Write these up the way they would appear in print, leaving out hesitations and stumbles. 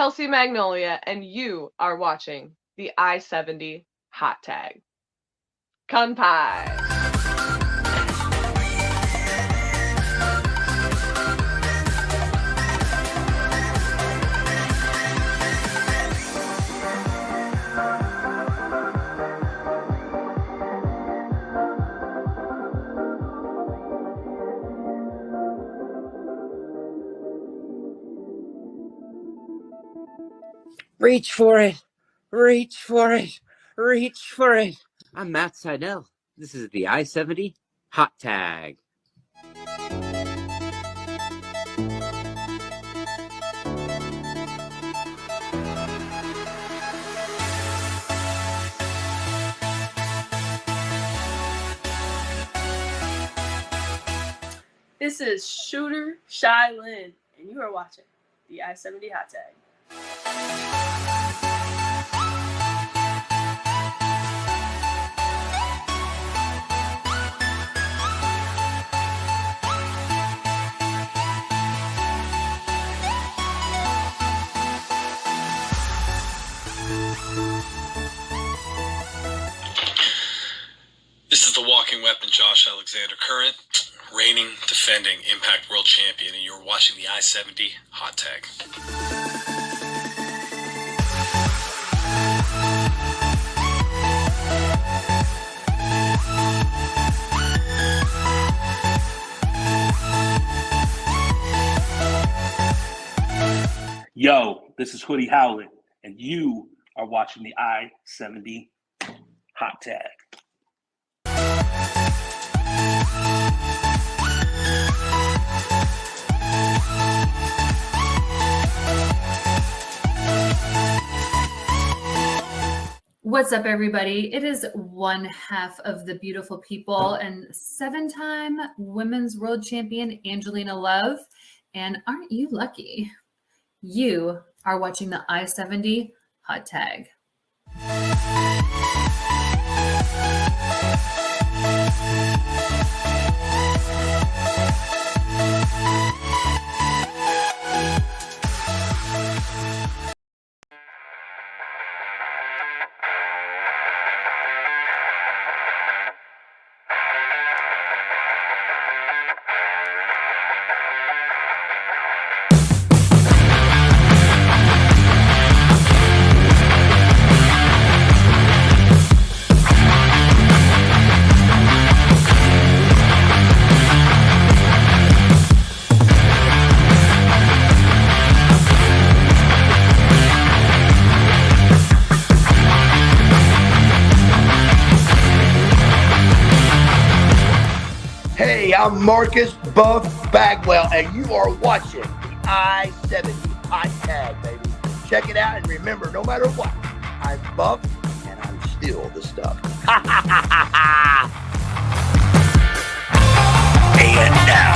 Kelsey Magnolia, and you are watching the I-70 Hot Tag. Kanpai! Reach for it. Reach for it. Reach for it. I'm Matt Seidel. This is the I-70 Hot Tag. This is Shooter Shy Lynn, and you are watching the I-70 Hot Tag. This is the walking weapon, Josh Alexander, current, reigning, defending Impact World Champion, and you're watching the I-70 Hot Tag. Yo, this is Hoodie Howlett, and you are watching the I-70 Hot Tag. What's up, everybody? It is one half of the beautiful people and 7-time women's world champion Angelina Love. And aren't you lucky? You are watching the I-70 Hot Tag. Hey, I'm Marcus Buff Bagwell, and you are watching the I-70 Hot Tag, baby. Check it out, and remember, no matter what, I'm Buff, and I'm still the stuff. And now,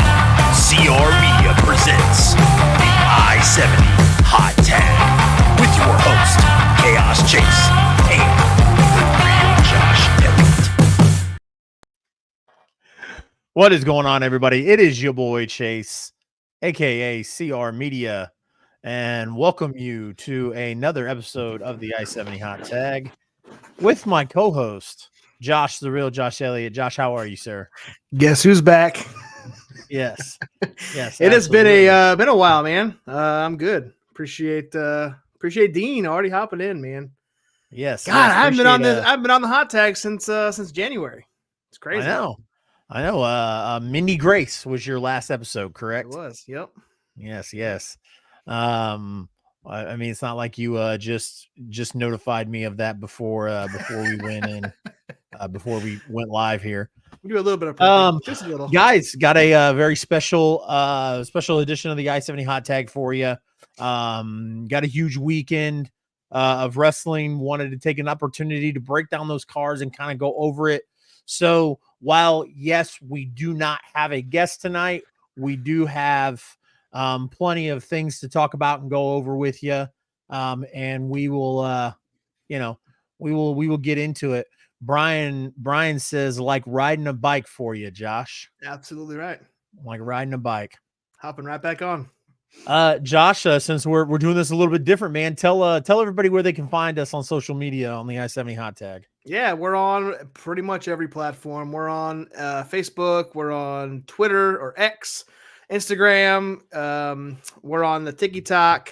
CR Media presents the I-70 Hot Tag with your host, Chaos Chase, and the real Josh Elliott. What is going on, everybody? It is your boy Chase, aka CR Media, and welcome you to another episode of the I-70 Hot Tag with my co-host, Josh, the real Josh Elliott. Josh, how are you, sir? Guess who's back? Yes, yes. It has been a while, man. I'm good. Appreciate Dean already hopping in, man. Yes, God, yes, I haven't been on this. I've been on the hot tag since January. It's crazy. I know. Mindy Grace was your last episode, correct? It was. Yep. Yes. I mean, it's not like you just notified me of that before we went in, before we went live here. We do a little bit of just a little. Guys, got a very special edition of the I-70 Hot Tag for you. Got a huge weekend of wrestling. Wanted to take an opportunity to break down those cards and kind of go over it. So while, yes, we do not have a guest tonight, we do have plenty of things to talk about and go over with you. And we will, we will get into it. Brian says, like riding a bike for you, Josh. Absolutely right. Like riding a bike. Hopping right back on. Josh, since we're doing this a little bit different, man, tell everybody where they can find us on social media on the I-70 hot tag. Yeah, we're on pretty much every platform. We're on Facebook, we're on Twitter or X, Instagram. We're on the TikTok.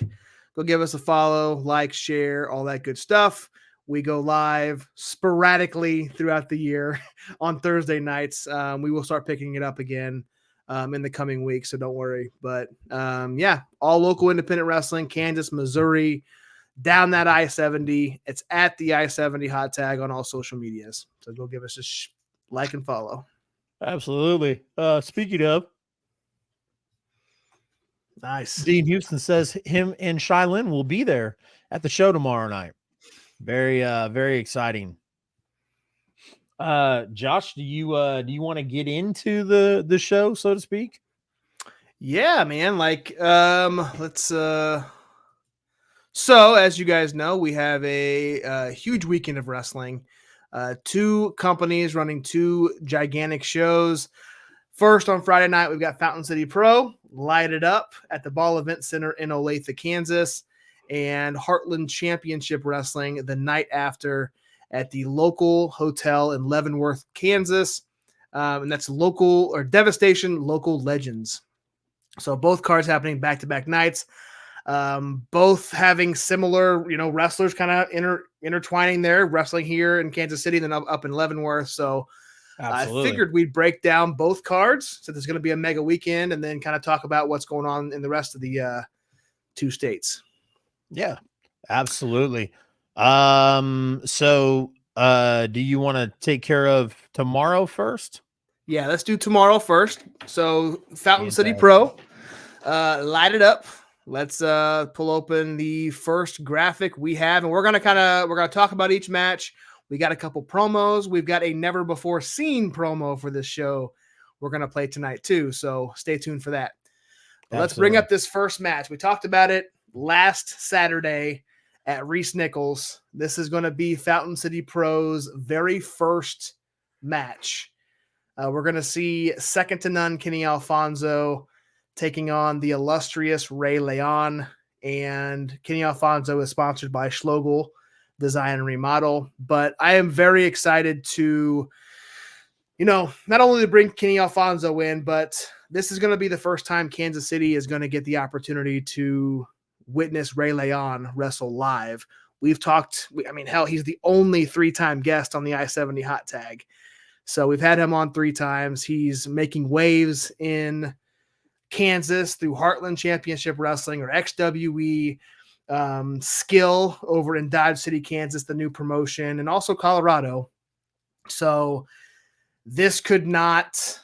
Go give us a follow, like, share, all that good stuff. We go live sporadically throughout the year on Thursday nights. We will start picking it up again in the coming weeks, so don't worry. But yeah, all local independent wrestling, Kansas, Missouri, down that I-70. It's at the I-70 hot tag on all social medias. So go give us a like and follow. Absolutely. Speaking of, nice. Dean Houston says him and Shylin will be there at the show tomorrow night. Very exciting. Josh, do you want to get into the show, so to speak? Yeah, man. Like, let's so as you guys know, we have a huge weekend of wrestling. 2 companies running 2 gigantic shows. First, on Friday night, we've got Fountain City Pro, Light It Up at the Ball Event Center in Olathe, Kansas, and Heartland Championship Wrestling the night after at the local hotel in Leavenworth, Kansas. And that's local or Devastation Local Legends. So both cards happening back-to-back nights. Both having similar, wrestlers kind of intertwining there, wrestling here in Kansas City, then up in Leavenworth. So Absolutely. I figured we'd break down both cards. So there's going to be a mega weekend and then kind of talk about what's going on in the rest of the 2 states. Yeah, absolutely. So do you want to take care of tomorrow first? Yeah, let's do tomorrow first. So Fountain City Pro, Light It Up. Let's pull open the first graphic we have, and we're gonna talk about each match. We got a couple promos. We've got a never before seen promo for this show we're gonna play tonight too. So stay tuned for that. Let's bring up this first match. We talked about it last Saturday at Reese Nichols. This is going to be Fountain City Pro's very first match. We're going to see second to none Kenny Alfonso taking on the illustrious Ray Leon, and Kenny Alfonso is sponsored by Schlegel Design and Remodel. But I am very excited to, not only to bring Kenny Alfonso in, but this is going to be the first time Kansas City is going to get the opportunity to witness Ray Leon wrestle live. We've talked, hell, he's the only 3-time guest on the I-70 hot tag. So we've had him on 3 times. He's making waves in Kansas through Heartland Championship Wrestling, or XWE, Skill over in Dodge City, Kansas, the new promotion, and also Colorado. So this could not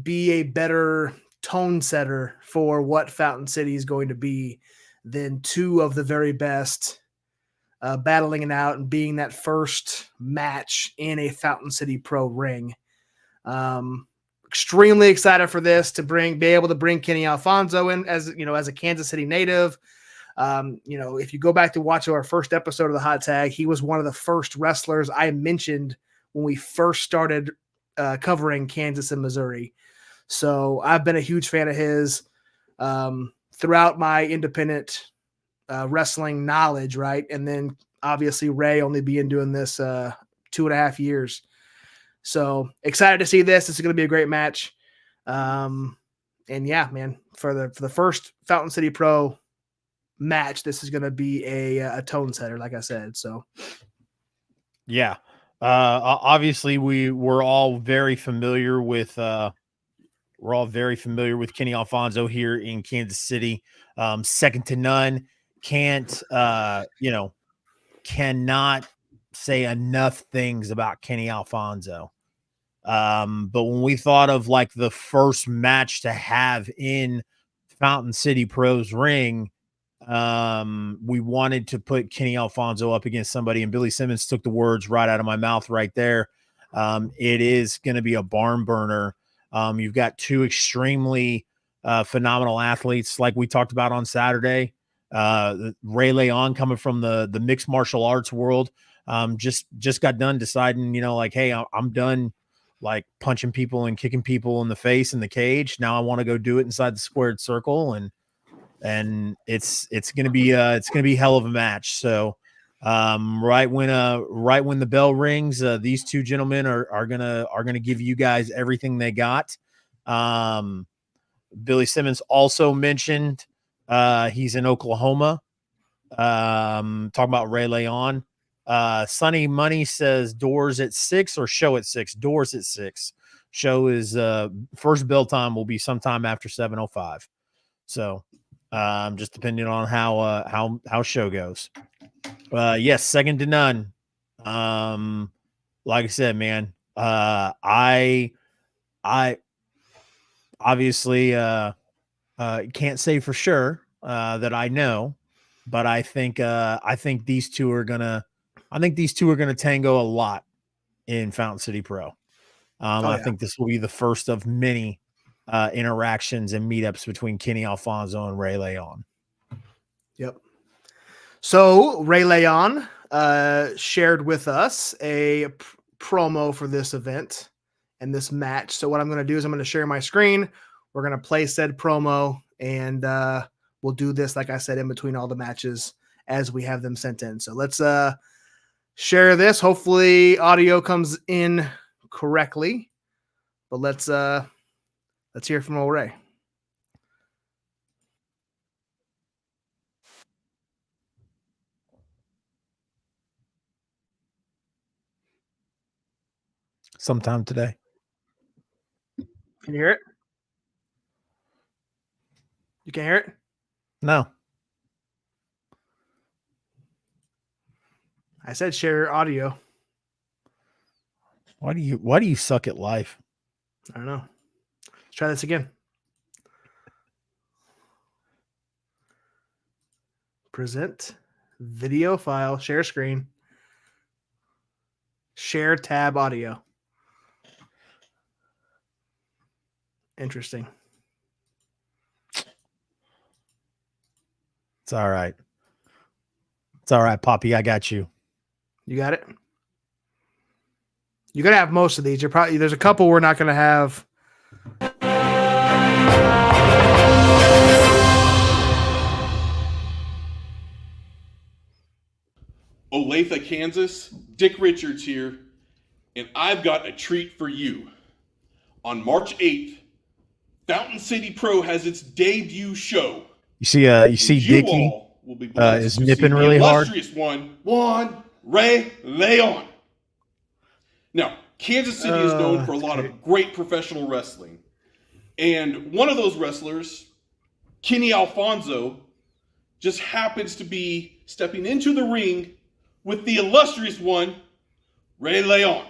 be a better tone setter for what Fountain City is going to be than 2 of the very best battling it out and being that first match in a Fountain City Pro ring. Extremely excited for this to be able to bring Kenny Alfonso in as a Kansas City native. If you go back to watch our first episode of the hot tag, he was one of the first wrestlers I mentioned when we first started covering Kansas and Missouri. So I've been a huge fan of his throughout my independent wrestling knowledge, right? And then obviously Ray only being doing this 2.5 years. So excited to see this. This is going to be a great match. And yeah, man, for the first Fountain City Pro match, this is going to be a tone setter, like I said. So yeah, obviously we're all very familiar with Kenny Alfonso here in Kansas City. Second to none. Cannot say enough things about Kenny Alfonso. But when we thought of like the first match to have in Fountain City Pro's ring, we wanted to put Kenny Alfonso up against somebody, and Billy Simmons took the words right out of my mouth right there. It is going to be a barn burner. You've got 2 extremely phenomenal athletes, like we talked about on Saturday. Ray Leon, coming from the mixed martial arts world, just got done deciding, hey, I'm done like punching people and kicking people in the face in the cage. Now I want to go do it inside the squared circle. And and it's gonna be hell of a match. So right when the bell rings, these two gentlemen are gonna give you guys everything they got. Billy Simmons also mentioned he's in Oklahoma. Talking about Ray Leon. Sunny Money says doors at 6 or show at 6. Doors at 6. Show is first bell time will be sometime after 7:05. So just depending on how show goes. Yes, second to none. Like I said, man, I obviously can't say for sure that I know, but I think these two are gonna tango a lot in Fountain City Pro. I think this will be the first of many interactions and meetups between Kenny Alfonso and Ray Leon. Yep. So Ray Leon shared with us a promo for this event and this match. So what I'm going to do is I'm going to share my screen. We're going to play said promo, and we'll do this, like I said, in between all the matches as we have them sent in. So let's share this. Hopefully audio comes in correctly, but let's hear from old Ray. Sometime today. Can you hear it? You can hear it? No. I said share audio. Why do you suck at life? I don't know. Let's try this again. Present video file, share screen, share tab audio. Interesting. It's all right. It's all right, Poppy. I got you. You got it? You're gonna have most of these. There's a couple we're not gonna have. Olathe, Kansas, Dick Richards here, and I've got a treat for you. On March 8th, Fountain City Pro has its debut show. You see Dickie Will be is nipping really hard. Illustrious one, Ray Leon. Now, Kansas City is known for a lot of great professional wrestling. And one of those wrestlers, Kenny Alfonso, just happens to be stepping into the ring with the illustrious one, Ray Leon.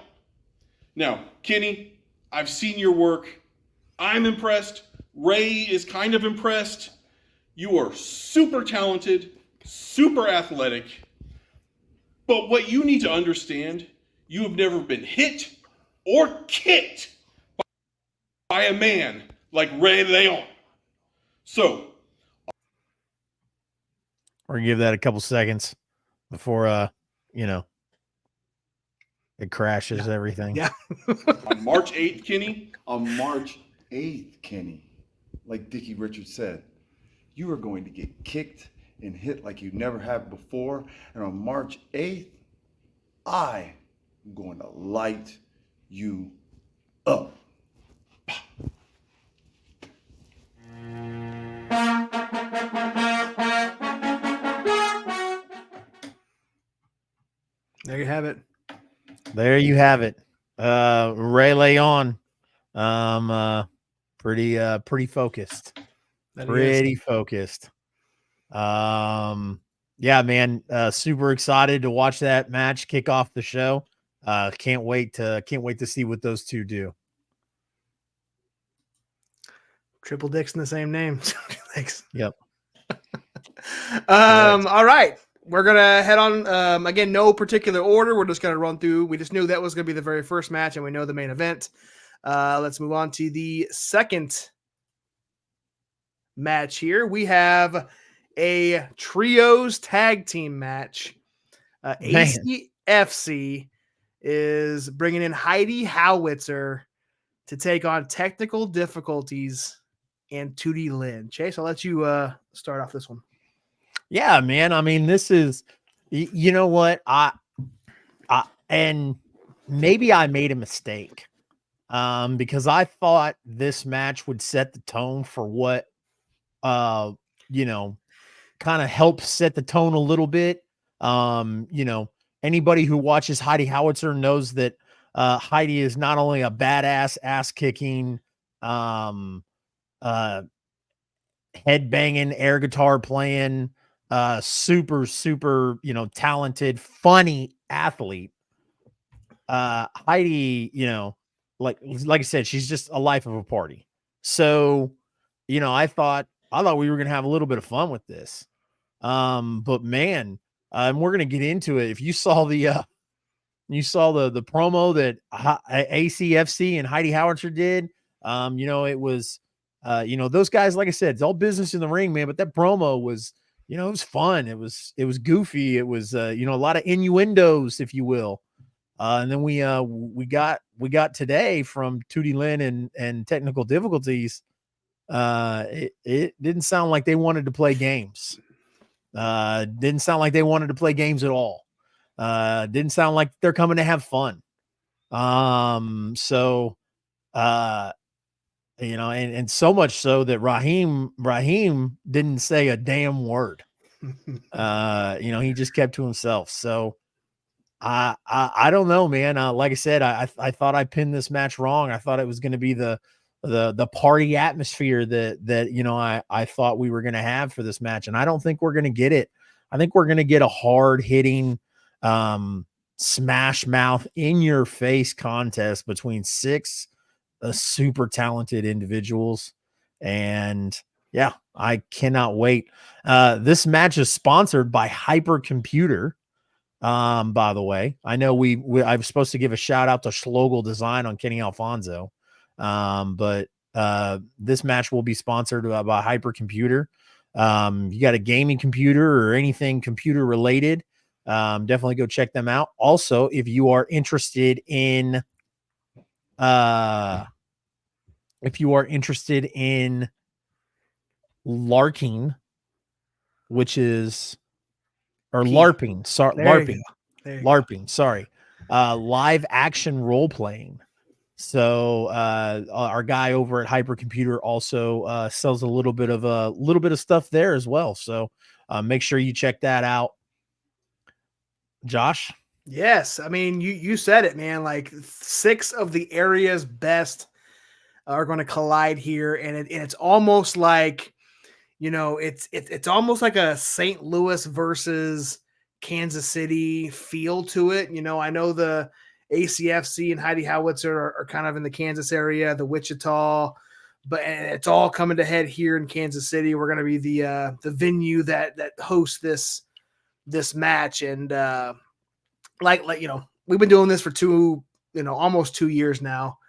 Now, Kenny, I've seen your work. I'm impressed. Ray is kind of impressed. You are super talented, super athletic. But what you need to understand, you have never been hit or kicked by a man like Ray Leon. So, we're gonna give that a couple seconds before it crashes everything. Yeah. On March 8th, Kenny. On March 8th, Kenny, like Dickie Richards said, you are going to get kicked and hit like you never have before. And on March 8th, I am going to light you up. There you have it. There you have it. Ray Leon. Pretty focused. Pretty focused. Yeah, man. Super excited to watch that match kick off the show. Can't wait to see what those two do. Triple dicks in the same name. Thanks. Yep. All right. We're gonna head on. Again, no particular order. We're just gonna run through. We just knew that was gonna be the very first match, and we know the main event. Let's move on to the second match here. We have a trios tag team match. ACFC is bringing in Heidi Howitzer to take on Technical Difficulties and 2D Lynn. Chase, I'll let you start off this one. Yeah, man. I mean, this is, you know what? And maybe I made a mistake because I thought this match would set the tone for what, you know, kind of help set the tone a little bit. You know, anybody who watches Heidi Howitzer knows that Heidi is not only a badass ass kicking, head banging, air guitar playing, super, you know, talented, funny athlete. Heidi, you know, like I said, she's just a life of a party. So, you know, I thought we were gonna have a little bit of fun with this. But man, and we're gonna get into it. If you saw the the promo that ACFC and Heidi Howitzer did, you know, it was you know, those guys, like I said, it's all business in the ring, man. But that promo was, you know, it was fun. It was goofy. It was you know, a lot of innuendos, if you will. And then we got today from 2D Lynn and technical difficulties. It didn't sound like they wanted to play games. Didn't sound like they wanted to play games at all. Didn't sound like they're coming to have fun. So you know, and so much so that Raheem didn't say a damn word. You know, he just kept to himself. So I don't know, man. Like I said, I thought I pinned this match wrong. I thought it was going to be the party atmosphere that you know, I thought we were going to have for this match, and I don't think we're going to get it. I think we're going to get a hard hitting, smash mouth in your face contest between 6 super talented individuals. And yeah, I cannot wait. This match is sponsored by Hypercomputer. By the way, I know I'm supposed to give a shout out to Schlegel Design on Kenny Alfonso. But this match will be sponsored by Hypercomputer. You got a gaming computer or anything computer related, definitely go check them out. Also, if you are interested in larking, which is, or LARPing, sorry, LARPing, sorry, live action role playing. So our guy over at Hypercomputer also sells a little bit of stuff there as well. So make sure you check that out. Josh? Yes, I mean, you said it, man. Like 6 of the area's best are going to collide here, and it's almost like, you know, it's almost like a St. Louis versus Kansas City feel to it. You know, I know the ACFC and Heidi Howitzer are kind of in the Kansas area, the Wichita, but it's all coming to head here in Kansas City. We're going to be the venue that hosts this match, and like you know, we've been doing this for almost 2 years now,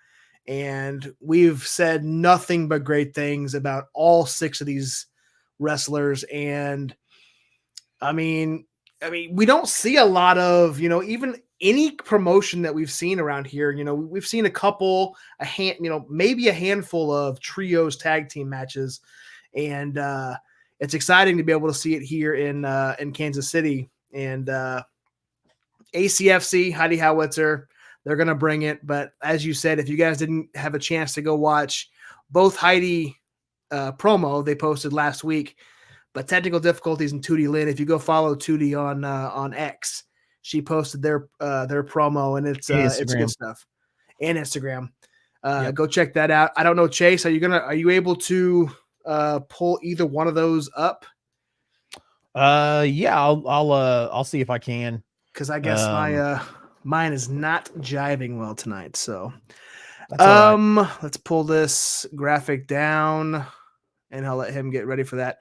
and we've said nothing but great things about all 6 of these wrestlers. And I mean, we don't see a lot of, you know, even any promotion that we've seen around here. You know, we've seen maybe a handful of trios tag team matches, and it's exciting to be able to see it here in Kansas City. And ACFC, Heidi Howitzer, they're going to bring it. But as you said, if you guys didn't have a chance to go watch both Heidi promo they posted last week, but technical difficulties in 2D Lynn, if you go follow 2D on X, she posted their promo, and it's good stuff. And Instagram. Yep. Go check that out. I don't know, Chase, are you able to pull either one of those up? Yeah, I'll see if I can. Because I guess mine is not jiving well tonight. So let's pull this graphic down, and I'll let him get ready for that.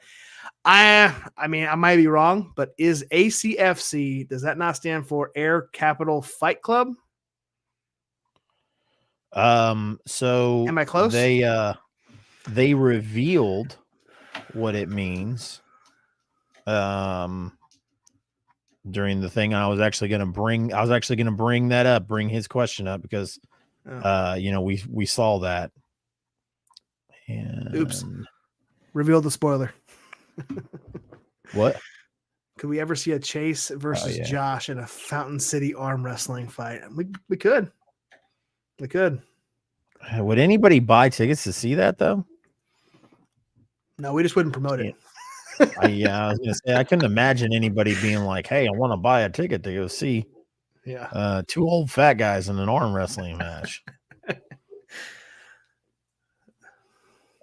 I mean, I might be wrong, but is ACFC, does that not stand for Air Capital Fight Club? So am I close? They revealed what it means during the thing. I was actually going to bring that up, bring his question up, because you know, we saw that. And oops. Reveal the spoiler. What? Could we ever see a Chase versus yeah. Josh in a Fountain City arm wrestling fight? We could. We could. Would anybody buy tickets to see that though? No, we just wouldn't promote it. I was gonna say I couldn't imagine anybody being like, "Hey, I want to buy a ticket to go see two old fat guys in an arm wrestling match."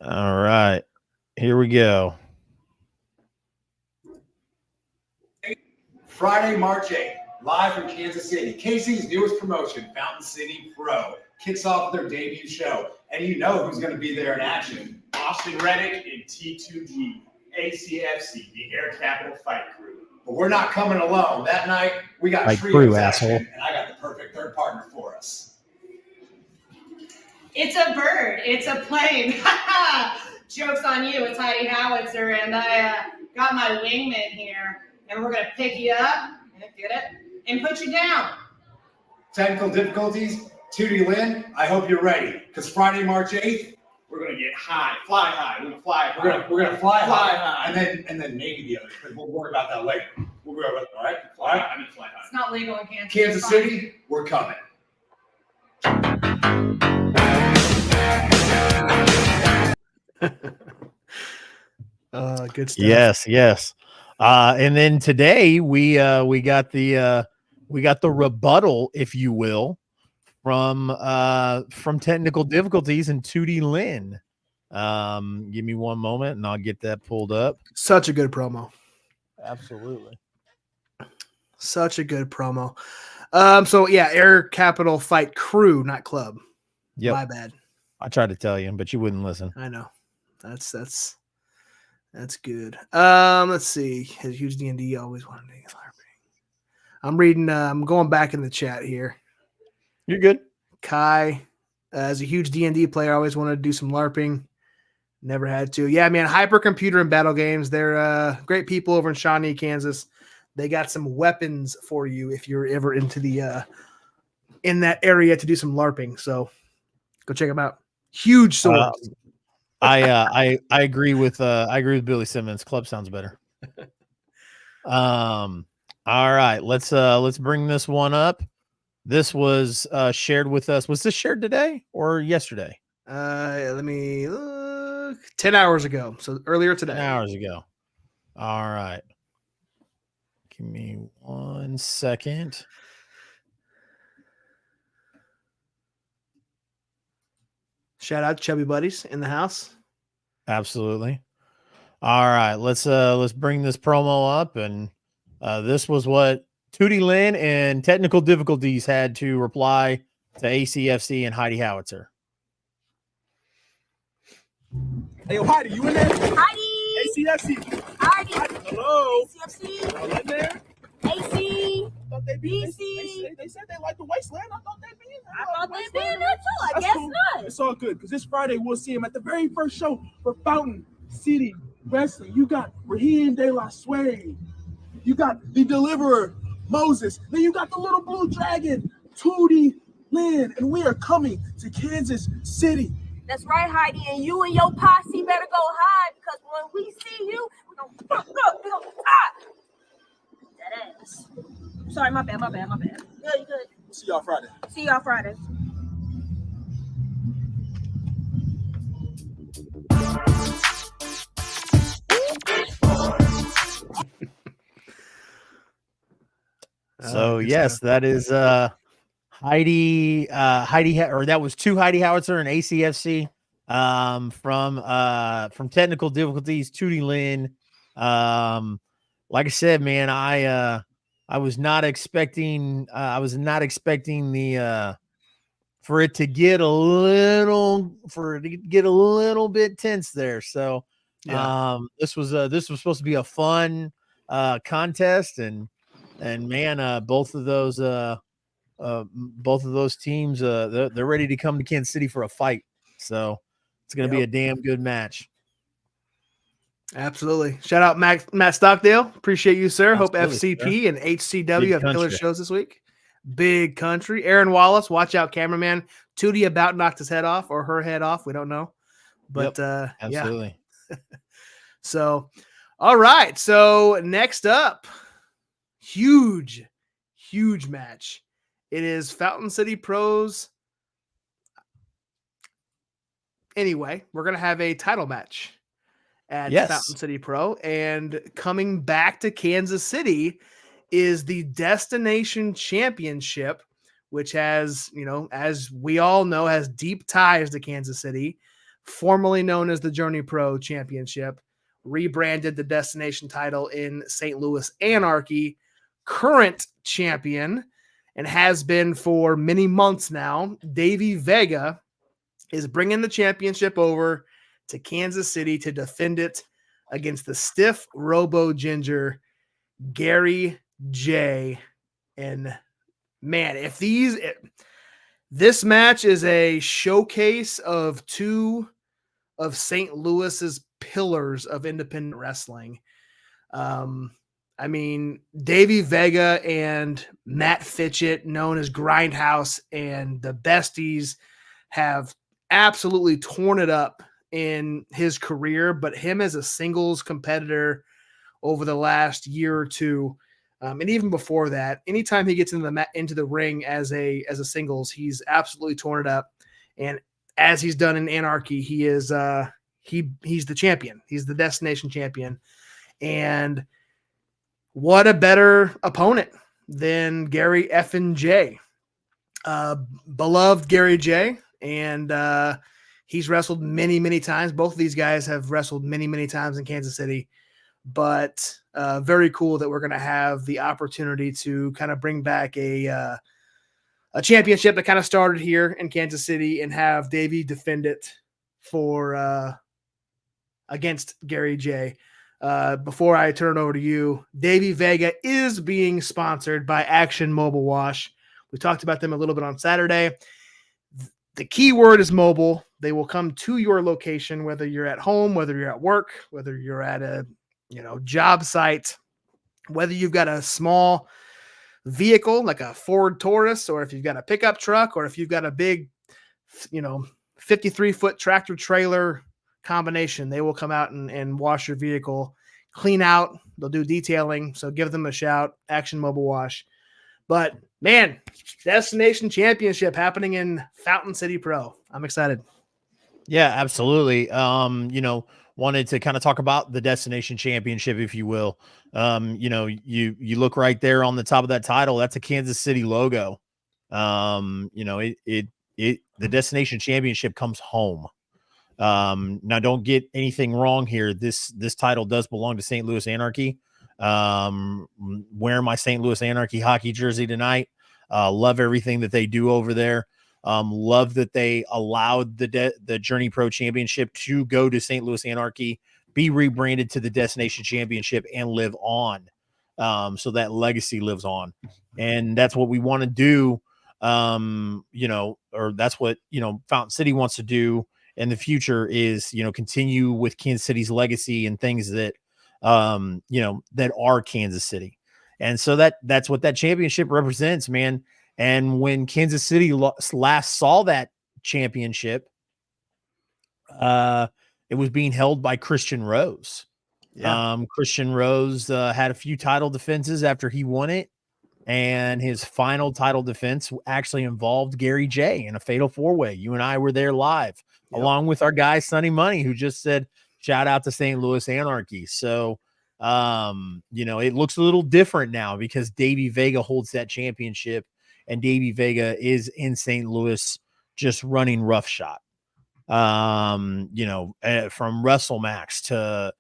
All right, here we go. Friday, March 8th, live from Kansas City, KC's newest promotion, Fountain City Pro, kicks off their debut show. And you know who's going to be there in action. Austin Reddick and T2G, ACFC, the Air Capital Fight Crew. But we're not coming alone. That night, we got Fight trios crew, action, asshole. and I got the perfect third partner for us. It's a bird. It's a plane. Joke's on you. It's Heidi Howitzer, and I got my wingman here. And we're going to pick you up, get it, and put you down. Technical difficulties, Tootie Lynn, I hope you're ready. Because Friday, March 8th, we're going to get high, fly high. We're going to fly high. We're going to fly high. And then maybe the other, because we'll worry about that later. We'll worry about that, all right? Fly high. I mean fly high. It's not legal in Kansas. Kansas City, we're coming. Good stuff. Yes. And then today we got the rebuttal, if you will, from technical difficulties and 2D Lynn. Give me one moment and I'll get that pulled up. Such a good promo. Absolutely. Such a good promo. So yeah, Air Capital Fight Crew, not Club. Yep. My bad. I tried to tell you, but you wouldn't listen. I know. That's good. Let's see. His huge D&D always wanted to LARPing. I'm reading. I'm going back in the chat here. You're good. Kai, as a huge D&D player, always wanted to do some LARPing. Never had to. Yeah, man. Hypercomputer and Battle Games. They're great people over in Shawnee, Kansas. They got some weapons for you if you're ever into the in that area to do some LARPing. So go check them out. Huge swords. I agree with Billy Simmons. Club sounds better. All right, let's bring this one up. This was shared with us. Was this shared today or yesterday? Let me look. 10 hours ago. So earlier today. 10 hours ago. All right. Give me 1 second. Shout out Chubby Buddies in the house. Absolutely. All right, let's bring this promo up, and this was what Tootie Lynn and technical difficulties had to reply to ACFC and Heidi Howitzer. Hey, yo, Heidi, you in there? Heidi! ACFC. Heidi! Hello? ACFC! Y'all in there? AC! I thought they be, BC! they said they like the wasteland. I thought they'd be in there. I thought they'd be in there too. I That's guess cool. not. It's all good, because this Friday we'll see him at the very first show for Fountain City Wrestling. You got Raheem De La Suede. You got the Deliverer, Moses. Then you got the Little Blue Dragon, Tootie Lynn. And we are coming to Kansas City. That's right, Heidi. And you and your posse better go high, because when we see you, we're going to fuck up. We're going to that ass. Sorry, my bad. Good. See y'all Friday. See y'all Friday. So yes, that is Heidi, or that was two Heidi Howitzer and ACFC from technical difficulties. Tootie Lynn. Like I said, man, I was not expecting the for it to get a little bit tense there. So this was supposed to be a fun contest, and man, both of those teams they're ready to come to Kansas City for a fight. So it's going to be a damn good match. Absolutely. Shout out Matt Stockdale. Appreciate you, sir. Absolutely, Hope FCP sir. and HCW Big have killer country. shows this week. Big country. Aaron Wallace, watch out, cameraman. Tootie about knocked his head off or her head off. We don't know. But absolutely. yeah. So, all right. So next up, huge match. It is Fountain City Pros. Anyway, we're going to have a title match at Yes. Fountain City Pro. And coming back to Kansas City is the Destination Championship, which has, as we all know, has deep ties to Kansas City, formerly known as the Journey Pro Championship, rebranded the Destination title in St. Louis Anarchy, current champion, and has been for many months now. Davey Vega is bringing the championship over to Kansas City to defend it against the stiff Robo Ginger, Gary J. And man, this match is a showcase of two of St. Louis's pillars of independent wrestling. I mean, Davey Vega and Matt Fitchett, known as Grindhouse, and the Besties have absolutely torn it up in his career, but him as a singles competitor over the last year or two, and even before that, anytime he gets into the ring as a singles, he's absolutely torn it up. And as he's done in Anarchy, he is he's the champion. He's the Destination champion. And what a better opponent than Gary effing J. Beloved Gary J. And he's wrestled many, many times. Both of these guys have wrestled many, many times in Kansas City. But very cool that we're going to have the opportunity to kind of bring back a championship that kind of started here in Kansas City and have Davey defend it for against Gary J. Before I turn it over to you, Davey Vega is being sponsored by Action Mobile Wash. We talked about them a little bit on Saturday. The key word is mobile. They will come to your location, whether you're at home, whether you're at work, whether you're at a job site, whether you've got a small vehicle like a Ford Taurus, or if you've got a pickup truck, or if you've got a big, 53-foot tractor trailer combination, they will come out and wash your vehicle, clean out. They'll do detailing. So give them a shout, Action Mobile Wash. But man, Destination Championship happening in Fountain City Pro. I'm excited. Yeah, absolutely. Wanted to kind of talk about the Destination Championship, if you will. You look right there on the top of that title. That's a Kansas City logo. The Destination Championship comes home. Now don't get anything wrong here. This title does belong to St. Louis Anarchy. Wearing my St. Louis Anarchy hockey jersey tonight. Love everything that they do over there. Love that they allowed the Journey Pro Championship to go to St. Louis Anarchy, be rebranded to the Destination Championship, and live on. So that legacy lives on. And that's what we want to do, or that's what, Fountain City wants to do in the future is, continue with Kansas City's legacy and things that, that are Kansas City. And so that's what that championship represents, man. And when Kansas City last saw that championship, it was being held by Christian Rose. Yeah. Christian Rose had a few title defenses after he won it. And his final title defense actually involved Gary J in a fatal four-way. You and I were there live, along with our guy, Sonny Money, who just said, shout out to St. Louis Anarchy. So, it looks a little different now because Davey Vega holds that championship. And Davey Vega is in St. Louis just running roughshod. From WrestleMax to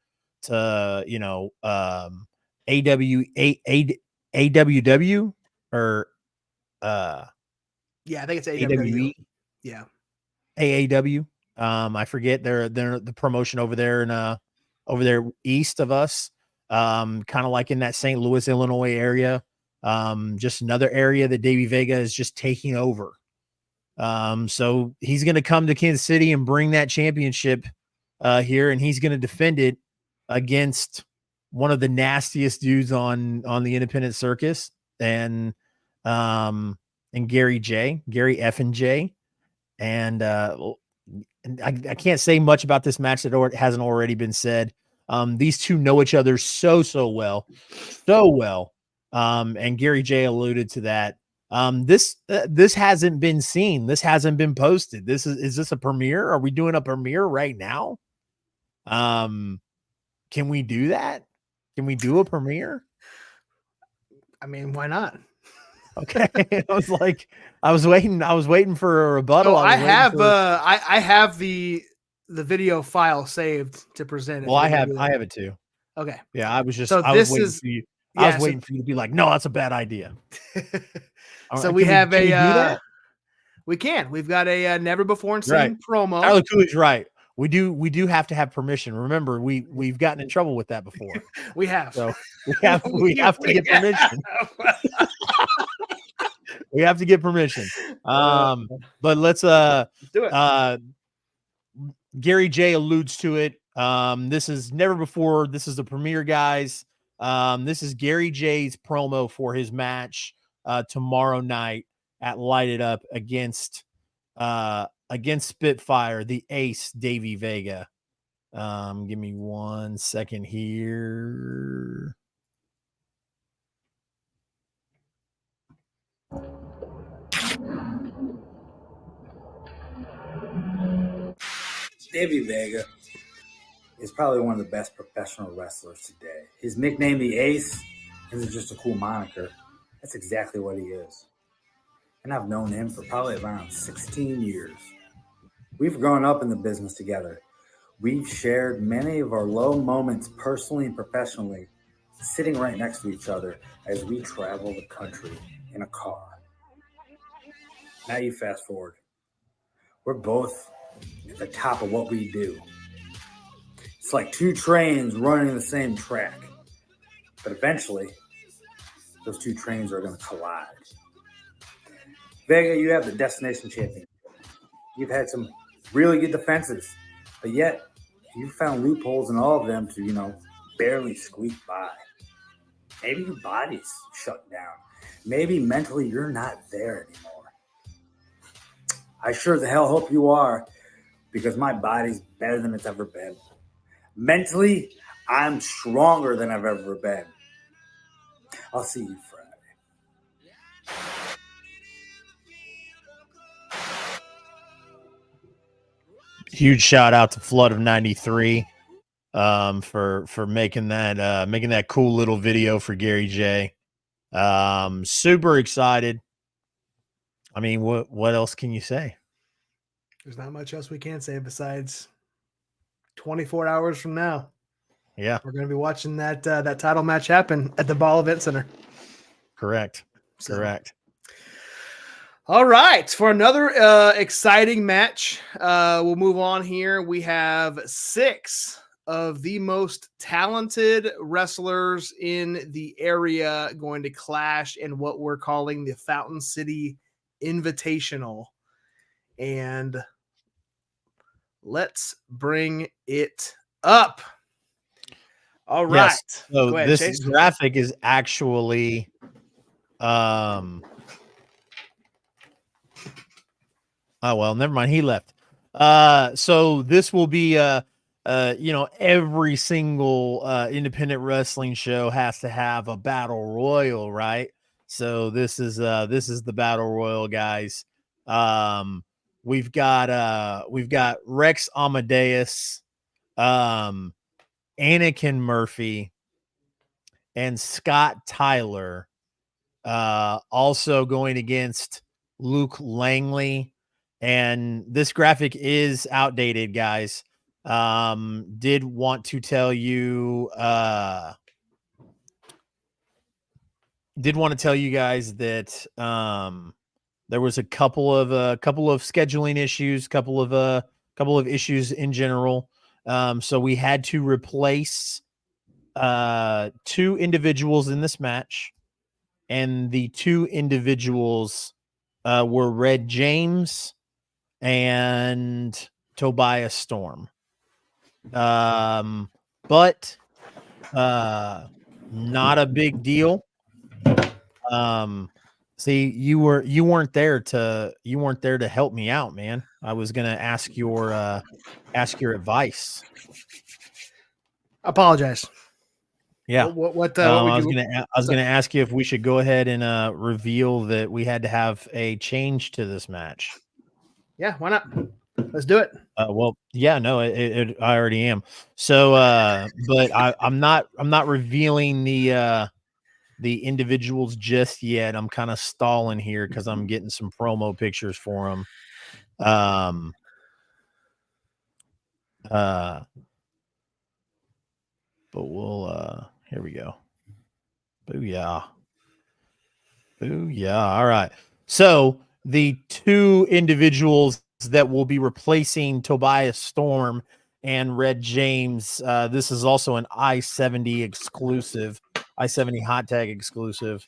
AWW or I think it's AWE. Yeah. AAW. I forget they're the promotion over there and over there east of us. Kind of like in that St. Louis, Illinois area. Just another area that Davey Vega is just taking over. So he's going to come to Kansas City and bring that championship here, and he's going to defend it against one of the nastiest dudes on the independent circus, and Gary effing J. And I can't say much about this match that hasn't already been said. These two know each other so well. And Gary J alluded to that. This hasn't been seen. This hasn't been posted. Is this a premiere? Are we doing a premiere right now? Can we do that? Can we do a premiere? I mean, why not? Okay. I was waiting for a rebuttal. So I have the video file saved to present. Well, I have it too. Okay. Yeah, I was waiting for you. I was waiting for you to be like, no, that's a bad idea. So we have we can. We've got a never before seen promo. Tyler Cooley's right. We do have to have permission. Remember, we've gotten in trouble with that before. We have. So we have to get permission. We have to get permission. But let's do it. Gary J alludes to it. This is never before. This is the premiere, guys. This is Gary J's promo for his match tomorrow night at Light It Up against Spitfire, the ace Davey Vega. Give me 1 second here. Davey Vega is probably one of the best professional wrestlers today. His nickname, the Ace, isn't just a cool moniker. That's exactly what he is. And I've known him for probably around 16 years. We've grown up in the business together. We've shared many of our low moments personally and professionally, sitting right next to each other as we travel the country in a car. Now you fast forward. We're both at the top of what we do. It's like two trains running the same track. But eventually, those two trains are going to collide. Vega, you have the Destination Championship. You've had some really good defenses, but yet you found loopholes in all of them to, barely squeak by. Maybe your body's shut down. Maybe mentally you're not there anymore. I sure the hell hope you are, because my body's better than it's ever been. Mentally, I'm stronger than I've ever been. I'll see you Friday. Huge shout out to Flood of 93 for making that cool little video for Gary J. Super excited. I mean, what else can you say? There's not much else we can say besides 24 hours from now. Yeah, we're going to be watching that title match happen at the Ball Event Center. Correct. All right, for another exciting match, we'll move on here. We have 6 of the most talented wrestlers in the area going to clash in what we're calling the Fountain City Invitational. And let's bring it up. All right. Yes. So ahead, this Chase. graphic is actually oh well, never mind. He left. So this will be every single independent wrestling show has to have a battle royal, right? So this is the battle royal, guys. We've got Rex Amadeus, Anakin Murphy, and Scott Tyler, also going against Luke Langley. And this graphic is outdated, guys. Did want to tell you guys that there was a couple of scheduling issues, couple of issues in general. So we had to replace 2 individuals in this match, and the 2 individuals were Red James and Tobias Storm. But not a big deal. See, you weren't there to help me out, man. I was gonna ask your advice. Apologize. Yeah. What would I you? was gonna ask you if we should go ahead and reveal that we had to have a change to this match. Yeah, why not? Let's do it. Well, yeah, no, I already am. So, but I'm not revealing the individuals just yet. I'm kind of stalling here because I'm getting some promo pictures for them. But we'll here we go. Booyah. Booyah. All right. So the two individuals that will be replacing Tobias Storm and Red James, this is also an I-70 exclusive, I-70 hot tag exclusive,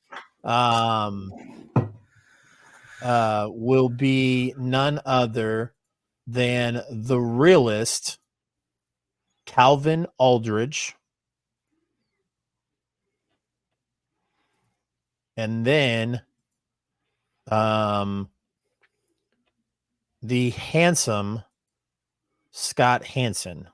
will be none other than the realist Calvin Aldridge, and then the handsome Scott Hansen.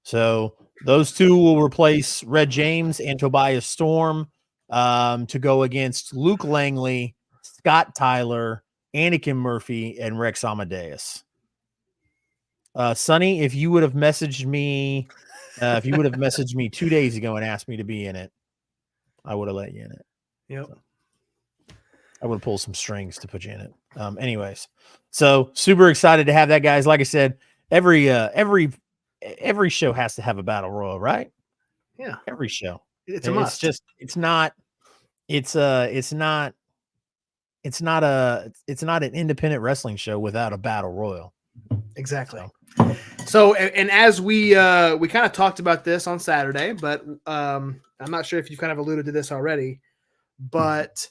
So those two will replace Red James and Tobias Storm to go against Luke Langley, Scott Tyler, Anakin Murphy, and Rex Amadeus. Sonny, if you would have messaged me 2 days ago and asked me to be in it, I would have let you in it. Yep. So I would pull some strings to put you in it. Anyways, so super excited to have that, guys. Like I said, every show has to have a battle royal, right? Yeah. Every show. It's a must. It's not an independent wrestling show without a battle royal. Exactly. So and as we kind of talked about this on Saturday, but I'm not sure if you've kind of alluded to this already, but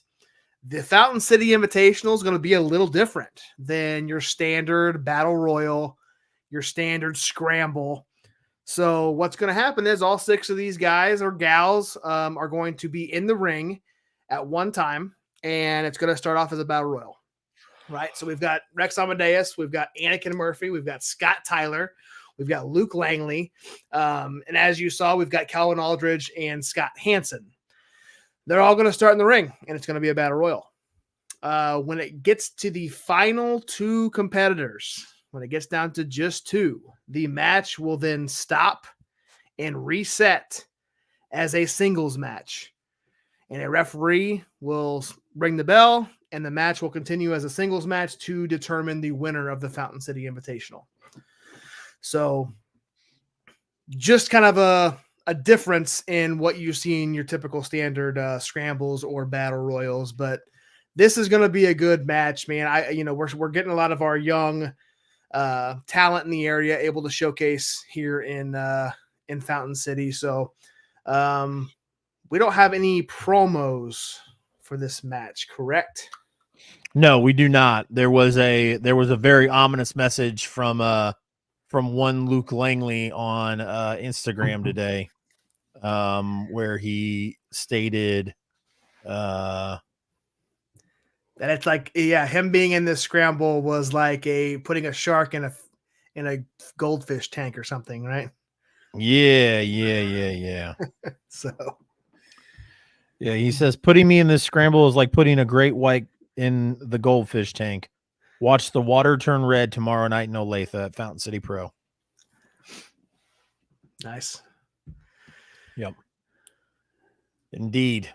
the Fountain City Invitational is going to be a little different than your standard battle royal, your standard scramble. So what's going to happen is all 6 of these guys or gals are going to be in the ring at one time, and it's going to start off as a battle royal, right? So we've got Rex Amadeus, we've got Anakin Murphy, we've got Scott Tyler, we've got Luke Langley, and as you saw, we've got Calvin Aldridge and Scott Hansen. They're all going to start in the ring, and it's going to be a battle royal. When it gets to the final 2 competitors, when it gets down to just 2, the match will then stop and reset as a singles match. And a referee will ring the bell, and the match will continue as a singles match to determine the winner of the Fountain City Invitational. So just kind of a difference in what you see in your typical standard scrambles or battle royals, but this is going to be a good match, man. We're getting a lot of our young talent in the area able to showcase here in Fountain City. So we don't have any promos for this match, correct? No, we do not. There was a very ominous message from one Luke Langley on Instagram today, where he stated that it's like, him being in this scramble was like putting a shark in a goldfish tank or something, right? Yeah. So yeah, he says putting me in this scramble is like putting a great white in the goldfish tank. Watch the water turn red tomorrow night in Olathe at Fountain City Pro. Nice. Yep. Indeed.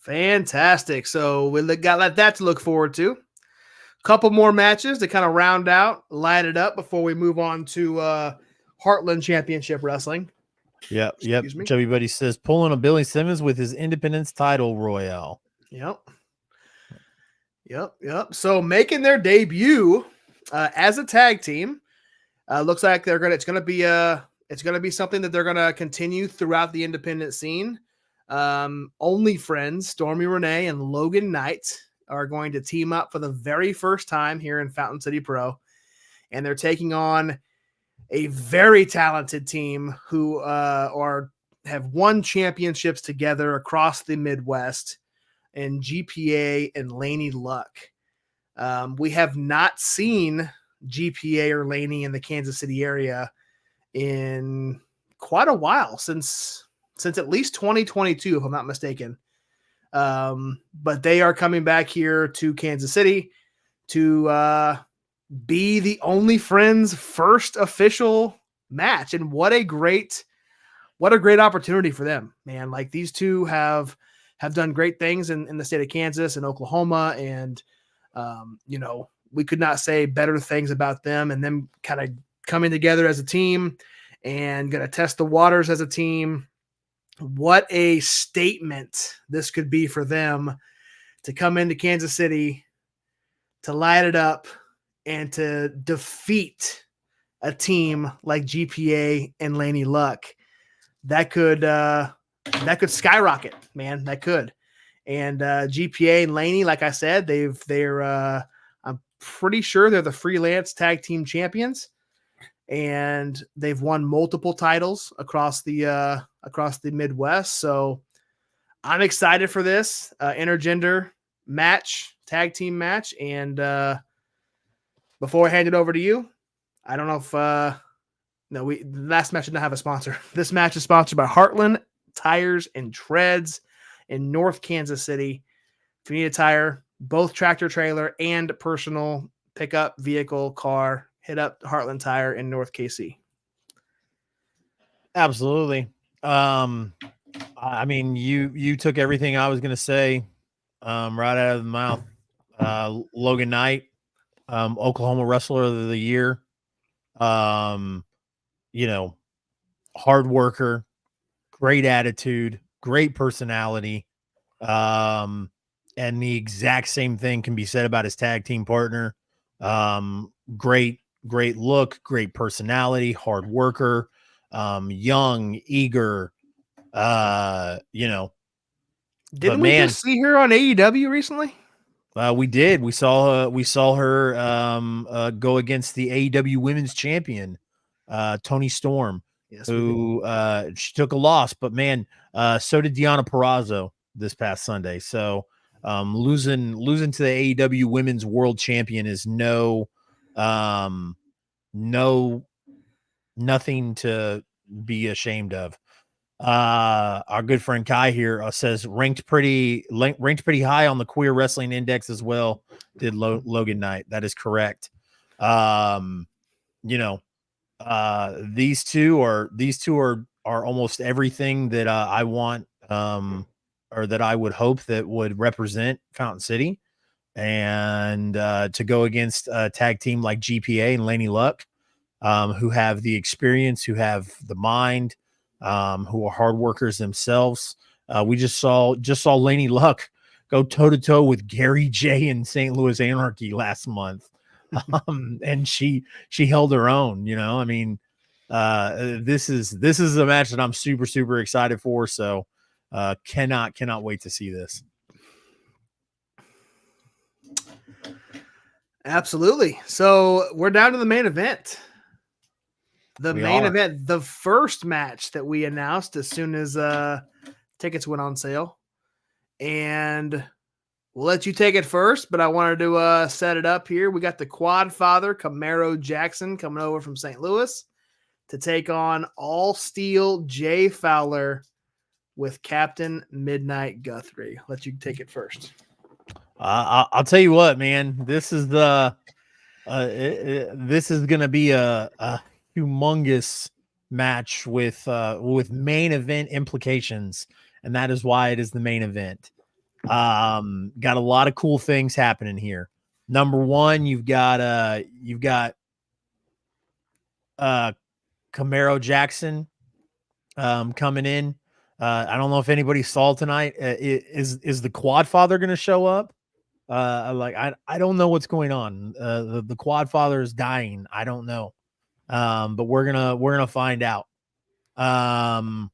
Fantastic. So we got that to look forward to. Couple more matches to kind of round out, light it up before we move on to Heartland Championship Wrestling. Yep. Chubby Buddy says pulling a Billy Simmons with his Independence title royale. Yep. So making their debut as a tag team, looks like it's gonna be something that they're gonna continue throughout the independent scene. Only Friends, Stormy Renee and Logan Knight are going to team up for the very first time here in Fountain City Pro, and they're taking on a very talented team who have won championships together across the Midwest, and GPA and Laney Luck. We have not seen GPA or Laney in the Kansas City area in quite a while, since at least 2022, if I'm not mistaken. But they are coming back here to Kansas City to be the Only Friends first official match. And what a great opportunity for them, man. Like, these two have done great things in the state of Kansas and Oklahoma. And, we could not say better things about them, and them kind of coming together as a team and going to test the waters as a team. What a statement this could be for them to come into Kansas City, to light it up, and to defeat a team like GPA and Laney Luck. That could skyrocket, man. That could. And GPA and Laney, like I said, I'm pretty sure they're the freelance tag team champions, and they've won multiple titles across the Midwest. So I'm excited for this intergender match, tag team match. And before I hand it over to you, I don't know if the last match did not have a sponsor. This match is sponsored by Heartland Tires and Treads in North Kansas City. If you need a tire, both tractor trailer and personal pickup vehicle car, hit up Heartland Tire in North KC. Absolutely. I mean, you took everything I was going to say right out of the mouth. Logan Knight, Oklahoma Wrestler of the Year. Hard worker, great attitude, great personality. And the exact same thing can be said about his tag team partner. Great look, great personality, hard worker, young, eager, Didn't we just see her on AEW recently? We did. We saw her go against the AEW Women's Champion, Toni Storm, who she took a loss, but man, so did Deonna Purrazzo this past Sunday. So losing to the AEW Women's World Champion is nothing to be ashamed of. Our good friend Kai here says ranked pretty high on the Queer Wrestling Index as well. Did Logan Knight? That is correct. These two are almost everything that I want, or that I would hope that would represent Fountain City, and to go against a tag team like GPA and Laney Luck, who have the experience, who have the mind, who are hard workers themselves. We just saw Laney Luck go toe to toe with Gary J in St. Louis Anarchy last month. And she held her own, I mean, this is a match that I'm super, super excited for. So, cannot wait to see this. Absolutely. So we're down to the main event. The first match that we announced as soon as tickets went on sale. And we'll let you take it first, but I wanted to set it up here. We got the Quad Father, Camaro Jackson, coming over from St. Louis to take on All Steel Jay Fowler with Captain Midnight Guthrie. Let you take it first. I'll tell you what, man. This is going to be a humongous match with main event implications, and that is why it is the main event. Got a lot of cool things happening here. Number one, you've got Camaro Jackson coming in. I don't know if anybody saw tonight. Is the Quad Father going to show up? I don't know what's going on. The Quad Father is dying. I don't know. But we're gonna find out. And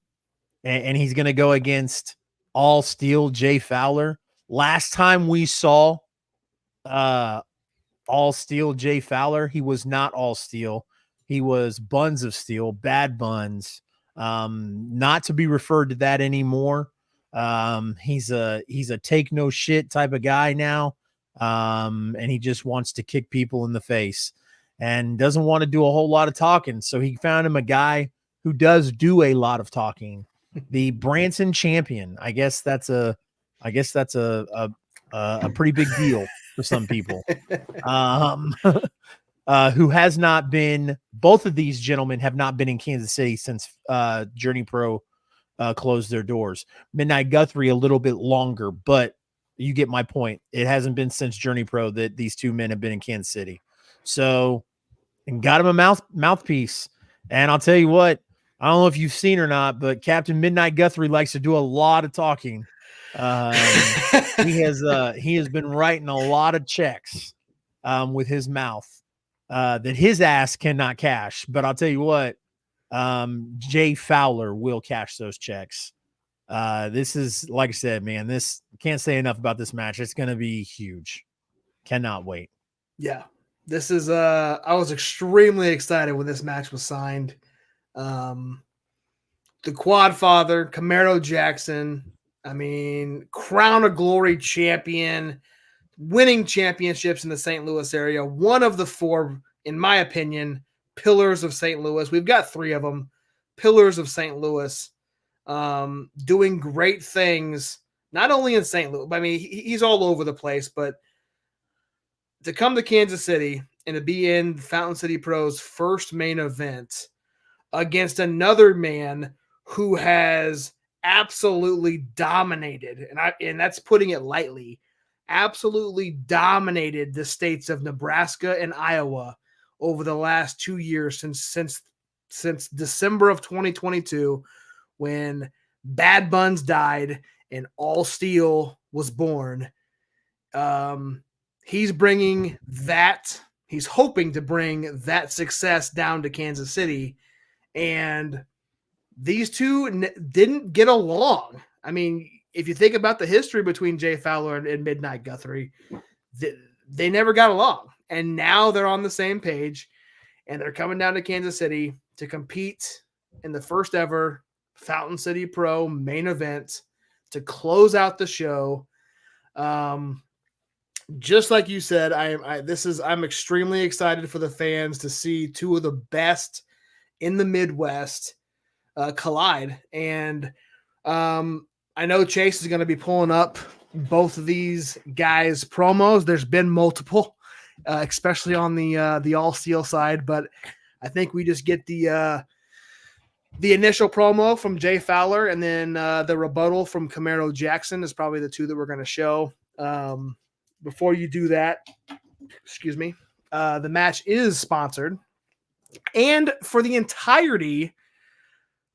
he's gonna go against All Steel Jay Fowler. Last time we saw All Steel Jay Fowler, he was not All Steel. He was Buns of Steel, Bad Buns. Not to be referred to that anymore. He's a take no shit type of guy now. And he just wants to kick people in the face and doesn't want to do a whole lot of talking. So he found him a guy who does do a lot of talking, the Branson champion. I guess that's a pretty big deal for some people. Who has not been, both of these gentlemen have not been in Kansas City since Journey Pro closed their doors. Midnight Guthrie a little bit longer, but you get my point. It hasn't been since Journey Pro that these two men have been in Kansas City. So, and got him a mouthpiece. And I'll tell you what, I don't know if you've seen or not, but Captain Midnight Guthrie likes to do a lot of talking. He has been writing a lot of checks with his mouth that his ass cannot cash. But I'll tell you what, Jay Fowler will cash those checks. This is, like I said, man, this can't say enough about this match. It's going to be huge. Cannot wait. Yeah. This is I was extremely excited when this match was signed. The Quad Father, Camaro Jackson, I mean, Crown of Glory champion, winning championships in the St. Louis area. One of the four, in my opinion, pillars of St. Louis. We've got three of them, pillars of St. Louis, doing great things, not only in St. Louis. I mean, he's all over the place, but to come to Kansas City and to be in Fountain City Pro's first main event against another man who has absolutely dominated, and that's putting it lightly, absolutely dominated the states of Nebraska and Iowa over the last 2 years since December of 2022, when Bad Buns died and All Steel was born. He's bringing that. He's hoping to bring that success down to Kansas City, and these two didn't get along. I mean, if you think about the history between Jay Fowler and Midnight Guthrie, they never got along. And now they're on the same page, and they're coming down to Kansas City to compete in the first ever Fountain City Pro main event to close out the show. Just like you said, I'm extremely excited for the fans to see two of the best in the Midwest collide. And I know Chase is going to be pulling up both of these guys' promos. There's been multiple, especially on the All Steel side, but I think we just get the initial promo from Jay Fowler, and then the rebuttal from Camaro Jackson is probably the two that we're going to show. Before you do that, excuse me, the match is sponsored. And for the entirety,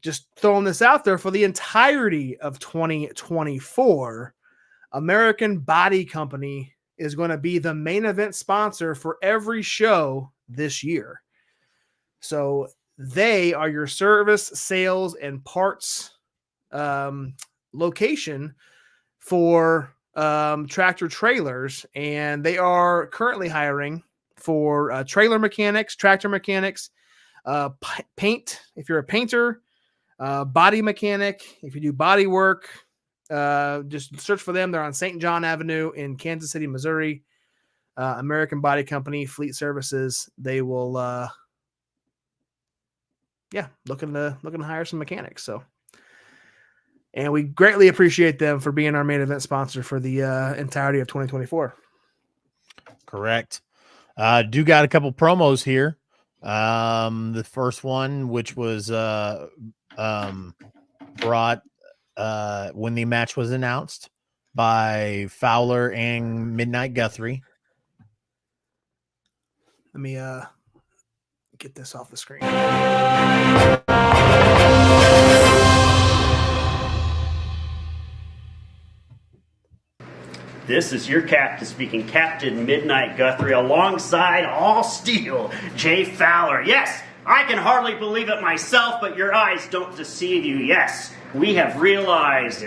just throwing this out there, for the entirety of 2024, American Body Company is going to be the main event sponsor for every show this year. So they are your service, sales, and parts location for tractor trailers, and they are currently hiring for trailer mechanics, tractor mechanics, paint if you're a painter, body mechanic if you do body work. Just search for them. They're on St. John Avenue in Kansas City, Missouri. American Body Company, Fleet Services. They will looking to hire some mechanics. So, and we greatly appreciate them for being our main event sponsor for the entirety of 2024. Correct. Do got a couple promos here. The first one, which was brought when the match was announced by Fowler and Midnight Guthrie. Let me get this off the screen. This is your captain speaking, Captain Midnight Guthrie, alongside All Steel, Jay Fowler. Yes, I can hardly believe it myself, but your eyes don't deceive you. Yes, we have realized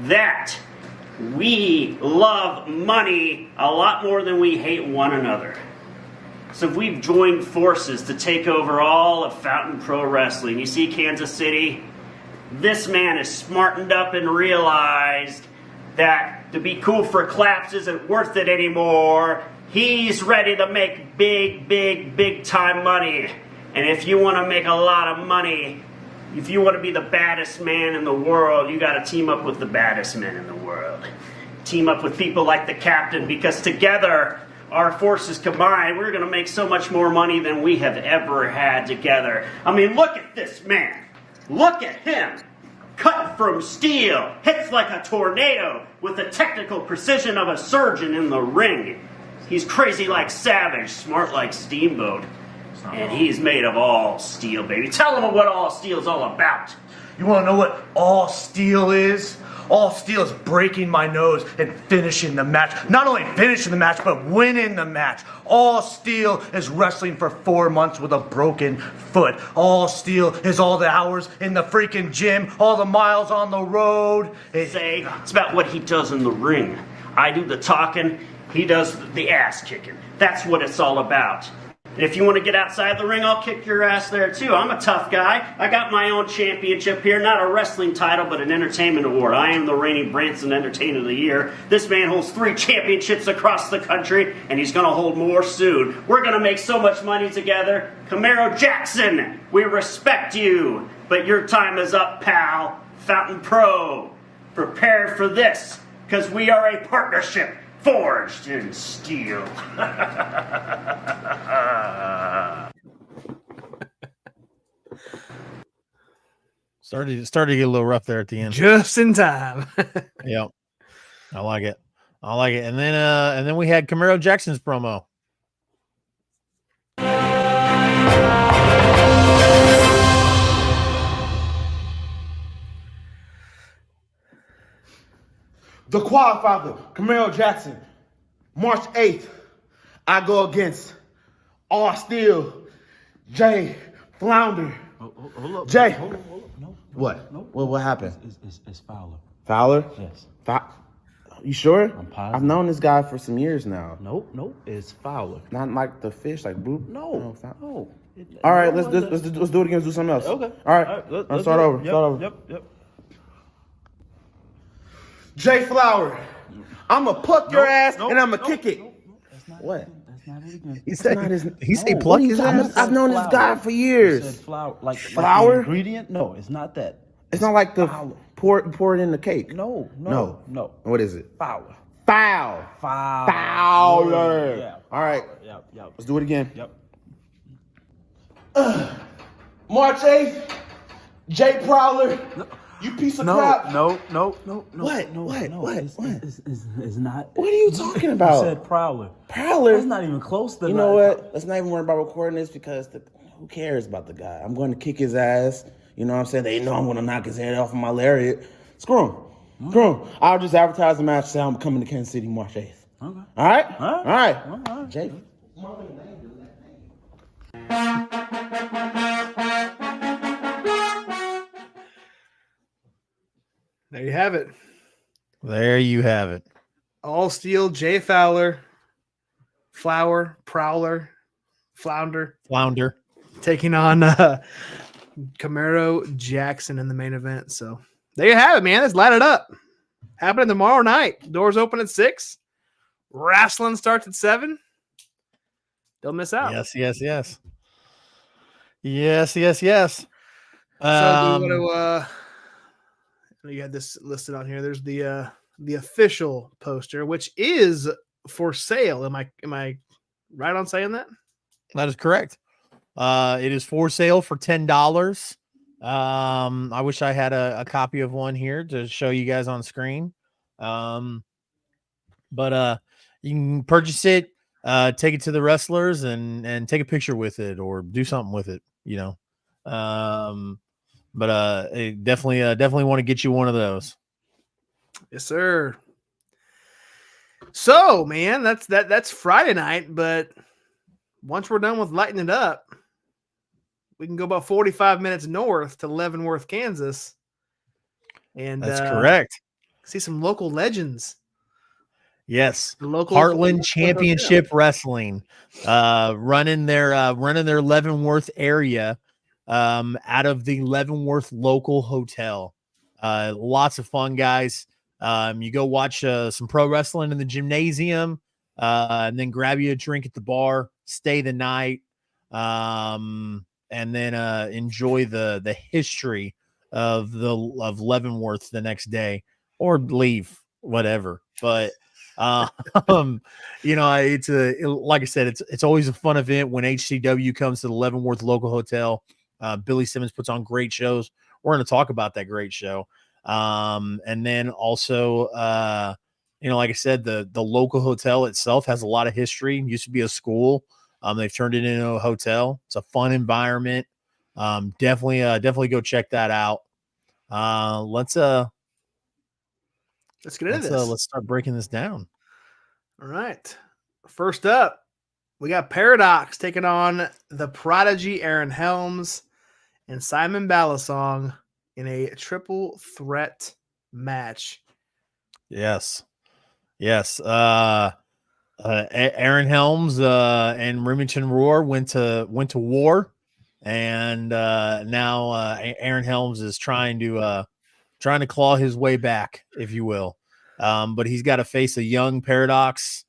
that we love money a lot more than we hate one another. So we've joined forces to take over all of Fountain Pro Wrestling. You see, Kansas City, this man is smartened up and realized that to be cool for claps isn't worth it anymore. He's ready to make big time money. And if you want to make a lot of money, If you want to be the baddest man in the world, you got to team up with the baddest men in the world. Team up with people like the captain, because together, our forces combined, we're going to make so much more money than we have ever had together. I mean, look at this man. Look at him. Cut from steel, hits like a tornado with the technical precision of a surgeon in the ring. He's crazy like Savage, smart like Steamboat. And he's made of all steel, baby. Tell him what all steel's all about. You want to know what all steel is? All steel is breaking my nose and finishing the match. Not only finishing the match, but winning the match. All steel is wrestling for 4 months with a broken foot. All steel is all the hours in the freaking gym, all the miles on the road. Say, it's about what he does in the ring. I do the talking, he does the ass kicking. That's what it's all about. And if you want to get outside the ring, I'll kick your ass there too. I'm a tough guy. I got my own championship here. Not a wrestling title, but an entertainment award. I am the reigning Branson Entertainer of the Year. This man holds 3 championships across the country, and he's going to hold more soon. We're going to make so much money together. Camaro Jackson, we respect you, but your time is up, pal. Fountain Pro, prepare for this, because we are a partnership forged in steel. Started to get a little rough there at the end. Just in time. Yep. I like it. And then we had Camaro Jackson's promo. The qualifier, Camaro Jackson, March 8th, I go against All Steel, Jay Flounder. Hold up. Jay. Hold up. No. What? No. What happened? It's Fowler. Fowler? Yes. You sure? I'm positive. I've known this guy for some years now. Nope. It's Fowler. Not like the fish, like Boop. No. All right, let's do it again. Let's do something else. Okay. All right. Let's start over. Yep. Jay Flower, I'm going to pluck your ass and I'm going to kick it. What? That's not it again. He said, not his, he said pluck his ass. I've known this guy for years. You said flour, like flour? Like the ingredient? No, it's not that. It's not like the pour it in the cake. No. What is it? Fowler. Fowler. Yeah. All right. Yep. Let's do it again. Yep. March 8th, Jay Prowler. No. You piece of crap. No. What? It's not. What are you talking about? You said Prowler. Prowler? That's not even close to You know what? Let's not even worry about recording this because who cares about the guy? I'm going to kick his ass. You know what I'm saying? They know I'm going to knock his head off of my lariat. Screw him. I'll just advertise the match, say I'm coming to Kansas City March 8th. Okay. All right? Jay. There you have it. There you have it. All Steel, Jay Fowler, Prowler, Flounder, taking on Camaro Jackson in the main event. So there you have it, man. Let's light it up. Happening tomorrow night. Doors open at 6. Wrestling starts at 7. Don't miss out. Yes. Yes. So do you want to? You had this listed on here. There's the official poster, which is for sale. Am I right on saying that? That is correct. It is for sale for $10. I wish I had a copy of one here to show you guys on screen. But you can purchase it, take it to the wrestlers and take a picture with it or do something with it, you know. It definitely want to get you one of those. Yes, sir. So, man, that's Friday night, but once we're done with lighting it up, we can go about 45 minutes north to Leavenworth, Kansas. And that's correct. See some local legends. Yes. The local Heartland Championship Wrestling, running their Leavenworth area, out of the Leavenworth local hotel. Lots of fun, guys. You go watch some pro wrestling in the gymnasium, and then grab you a drink at the bar, stay the night. and then enjoy the history of Leavenworth the next day, or leave, whatever. But it's like I said, it's always a fun event when HCW comes to the Leavenworth local hotel. Billy Simmons puts on great shows. We're going to talk about that great show. And then also, like I said, the local hotel itself has a lot of history. It used to be a school. They've turned it into a hotel. It's a fun environment. Definitely go check that out. Let's get into this. Let's start breaking this down. All right. First up, we got Paradox taking on the Prodigy Aaron Helms and Simon Ballasong in a triple threat match. Yes. Aaron Helms and Remington Roar went to war, and now Aaron Helms is trying to claw his way back, if you will. But he's got to face a young Paradox,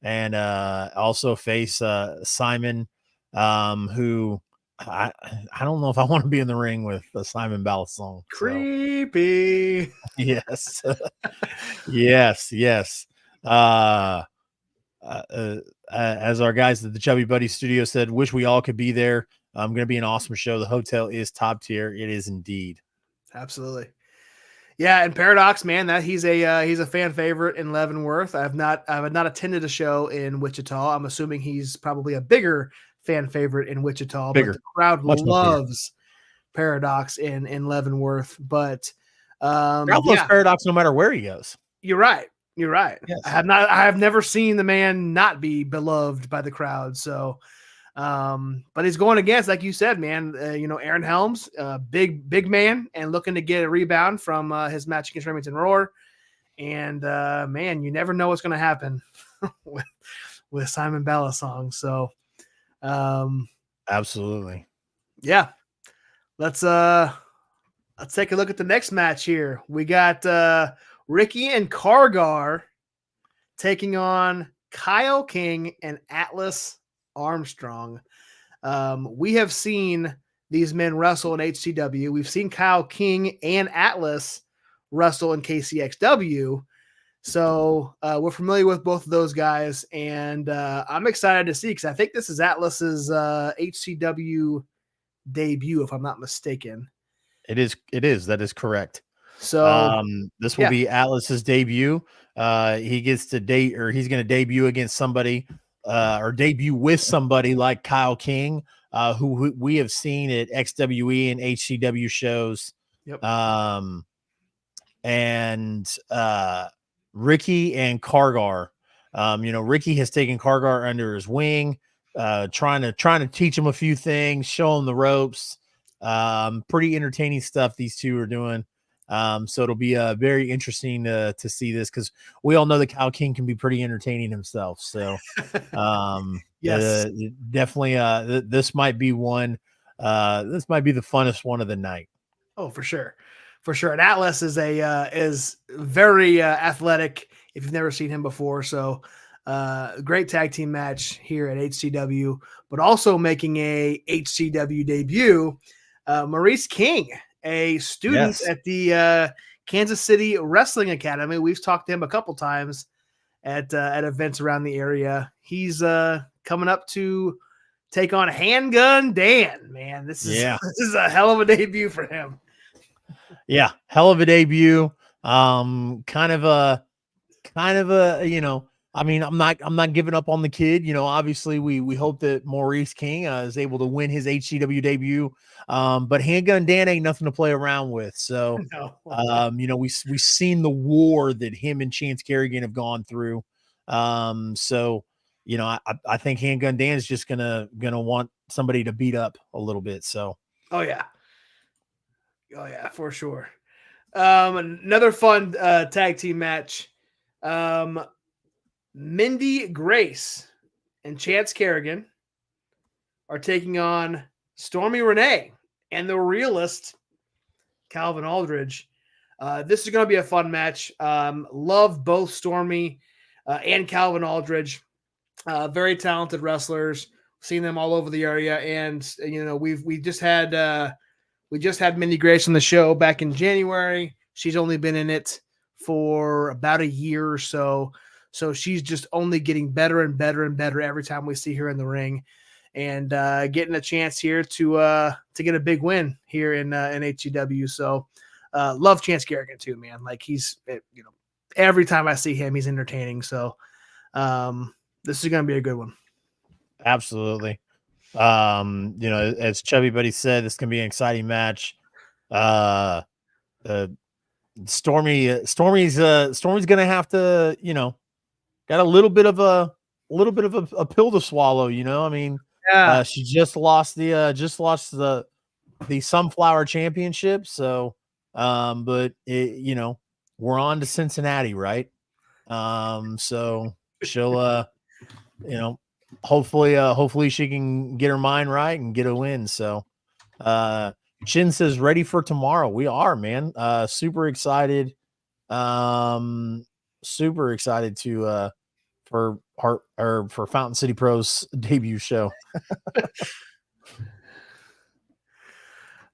and also face Simon, who I don't know if I want to be in the ring with Simon Ballasong. Creepy. Yes. yes. As our guys at the Chubby Buddy Studio said, wish we all could be there. Going to be an awesome show. The hotel is top tier. It is indeed. Absolutely. Yeah, and Paradox, man, that he's a fan favorite in Leavenworth. I have not attended a show in Wichita. I'm assuming he's probably a bigger fan favorite in Wichita. Bigger. But the crowd Much loves Paradox in Leavenworth. But crowd loves Paradox no matter where he goes. You're right. Yes. I have never seen the man not be beloved by the crowd. So, but he's going against, like you said, man, Aaron Helms, big man, and looking to get a rebound from his match against Remington Roar. And man, you never know what's going to happen with Simon Ballasong. So, absolutely. Yeah. Let's take a look at the next match here. We got Ricky and Kargar taking on Kyle King and Atlas Armstrong. We have seen these men wrestle in HCW. We've seen Kyle King and Atlas wrestle in KCXW. So we're familiar with both of those guys, and I'm excited to see, because I think this is Atlas's HCW debut, if I'm not mistaken. It is. That is correct. So this will be Atlas's debut. He gets to date, or he's going to debut against somebody, or debut with somebody like Kyle King, who we have seen at XWE and HCW shows. Yep. And Ricky and Kargar. Ricky has taken Kargar under his wing, trying to teach him a few things, show him the ropes. Pretty entertaining stuff these two are doing. So it'll be very interesting to see this, because we all know that Kyle King can be pretty entertaining himself. So yes, definitely this might be one. This might be the funnest one of the night. Oh, for sure. And Atlas is very athletic, if you've never seen him before. So great tag team match here at HCW, but also making a HCW debut, Maurice King, a student at the Kansas City Wrestling Academy. We've talked to him a couple times at events around the area. He's coming up to take on Handgun Dan. Man, this is a hell of a debut for him. Yeah, hell of a debut. Kind of a, I mean, I'm not giving up on the kid. Obviously we hope that Maurice King is able to win his HCW debut. But Handgun Dan ain't nothing to play around with. So, we've seen the war that him and Chance Kerrigan have gone through. So, I think Handgun Dan is just gonna want somebody to beat up a little bit. So, Oh yeah, for sure. Another fun tag team match. Mindy Grace and Chance Kerrigan are taking on Stormy Renee and the realist Calvin Aldridge. This is going to be a fun match. Love both Stormy and Calvin Aldridge. Very talented wrestlers. seen them all over the area, and we just had Mindy Grace on the show back in January. She's only been in it for about a year or so. So she's just only getting better and better and better every time we see her in the ring, and getting a chance here to get a big win here in HCW. So love Chance Garrigan too, man. Like he's every time I see him, he's entertaining. So this is going to be a good one. Absolutely. As Chubby Buddy said, this can be an exciting match. Stormy's gonna have to, got a little bit of a pill to swallow. I mean, she just lost the Sunflower Championship. So, but we're on to Cincinnati, right? So she'll, hopefully she can get her mind right and get a win. So, Chin says ready for tomorrow. We are, man. Super excited. Super excited to for Fountain City Pro's debut show.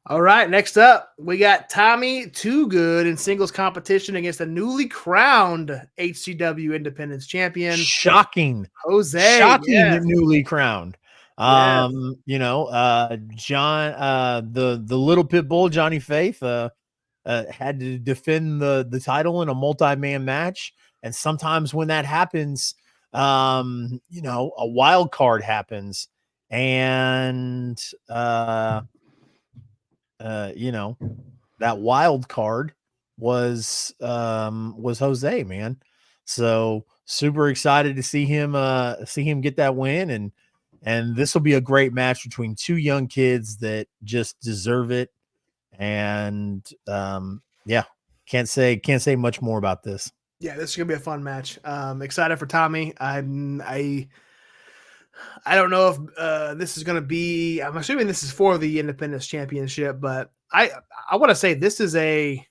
All right, next up, we got Tommy Too Good in singles competition against the newly crowned HCW Independence Champion. Shocking. Jose. Shocking, yes. newly crowned. Yes. John, the little pit bull, Johnny Faith, had to defend the title in a multi-man match. And sometimes when that happens, a wild card happens. And, that wild card was Jose, man. So super excited to see him get that win. And this will be a great match between two young kids that just deserve it. And can't say much more about this. Yeah, this is gonna be a fun match. Excited for Tommy. I don't know if this is gonna be. I'm assuming this is for the Independence Championship, but I want to say this is I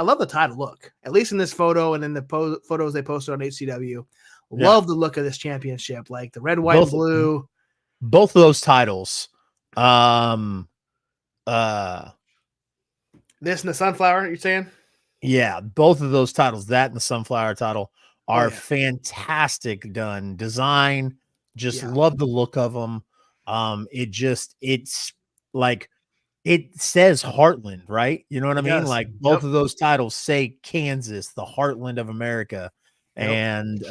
love the title look, at least in this photo and in the photos they posted on HCW. Love the look of this championship, like the red, white, and blue. Both of those titles. This and the Sunflower, you're saying? Yeah, both of those titles, that and the Sunflower title, are fantastic done. Design, just love the look of them. It's like it says Heartland, right? You know what I mean? Like both of those titles say Kansas, the heartland of America. And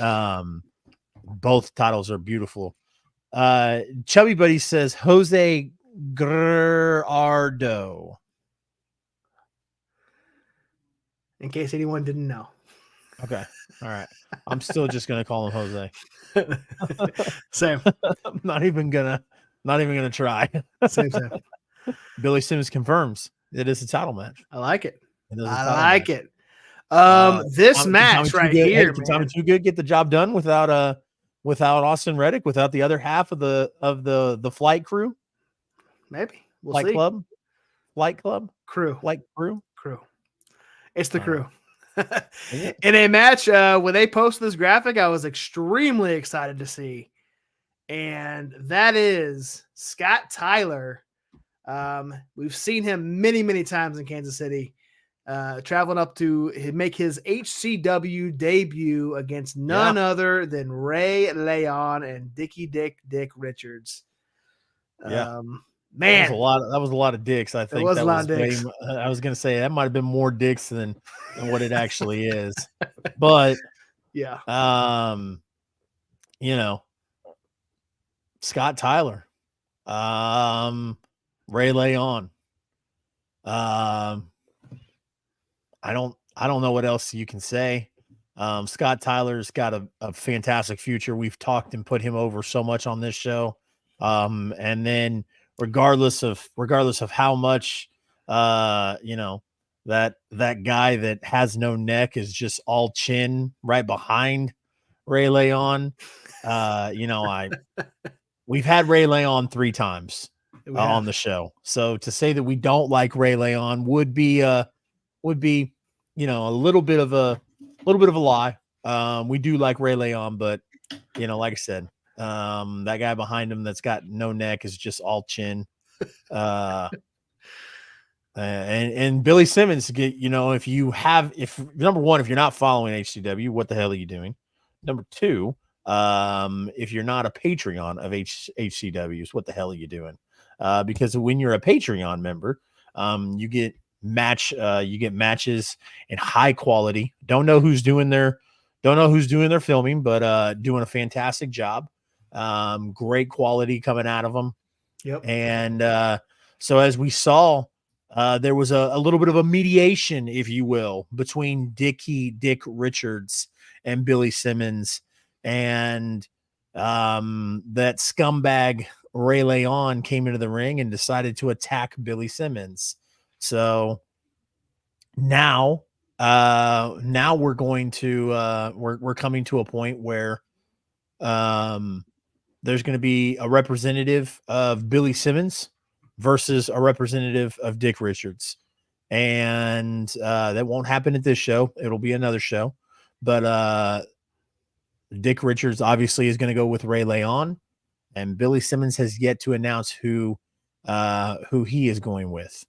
both titles are beautiful. Chubby Buddy says Jose Gerardo. In case anyone didn't know. Okay. All right. I'm still just gonna call him Jose. Same. I'm not even gonna try. Same. Billy Simmons confirms it is a title match. I like it. I like it. This match right here, can Tommy Too Good get the job done without Austin Reddick, without the other half of the flight crew? Maybe. We'll flight see. Flight club crew. Flight crew. It's the crew. In a match, when they posted this graphic, I was extremely excited to see. And that is Scott Tyler. We've seen him many, many times in Kansas City, traveling up to make his HCW debut against none other than Ray Leon and Dick Richards. Man, that was a lot of dicks. I think it was a lot of dicks. I was gonna say that might have been more dicks than what it actually is. But Scott Tyler, Ray Leon. I don't know what else you can say. Scott Tyler's got a fantastic future. We've talked and put him over so much on this show. And then regardless of how much that guy that has no neck is just all chin right behind Ray Leon. We've had Ray Leon 3 times on the show. So to say that we don't like Ray Leon would be a little bit of a lie. We do like Ray Leon, but like I said, That guy behind him that's got no neck is just all chin. And Billy Simmons, if number one, if you're not following HCW, what the hell are you doing? Number two, if you're not a Patreon of HCWs, what the hell are you doing? Because when you're a Patreon member, you get matches in high quality. Don't know who's doing their filming, but doing a fantastic job. Great quality coming out of them. Yep. And so as we saw, there was a little bit of a mediation, if you will, between Dick Richards and Billy Simmons, and that scumbag Ray Leon came into the ring and decided to attack Billy Simmons. So now we're going to we're coming to a point where there's going to be a representative of Billy Simmons versus a representative of Dick Richards. And that won't happen at this show. It'll be another show. But Dick Richards obviously is going to go with Ray Leon, and Billy Simmons has yet to announce who he is going with.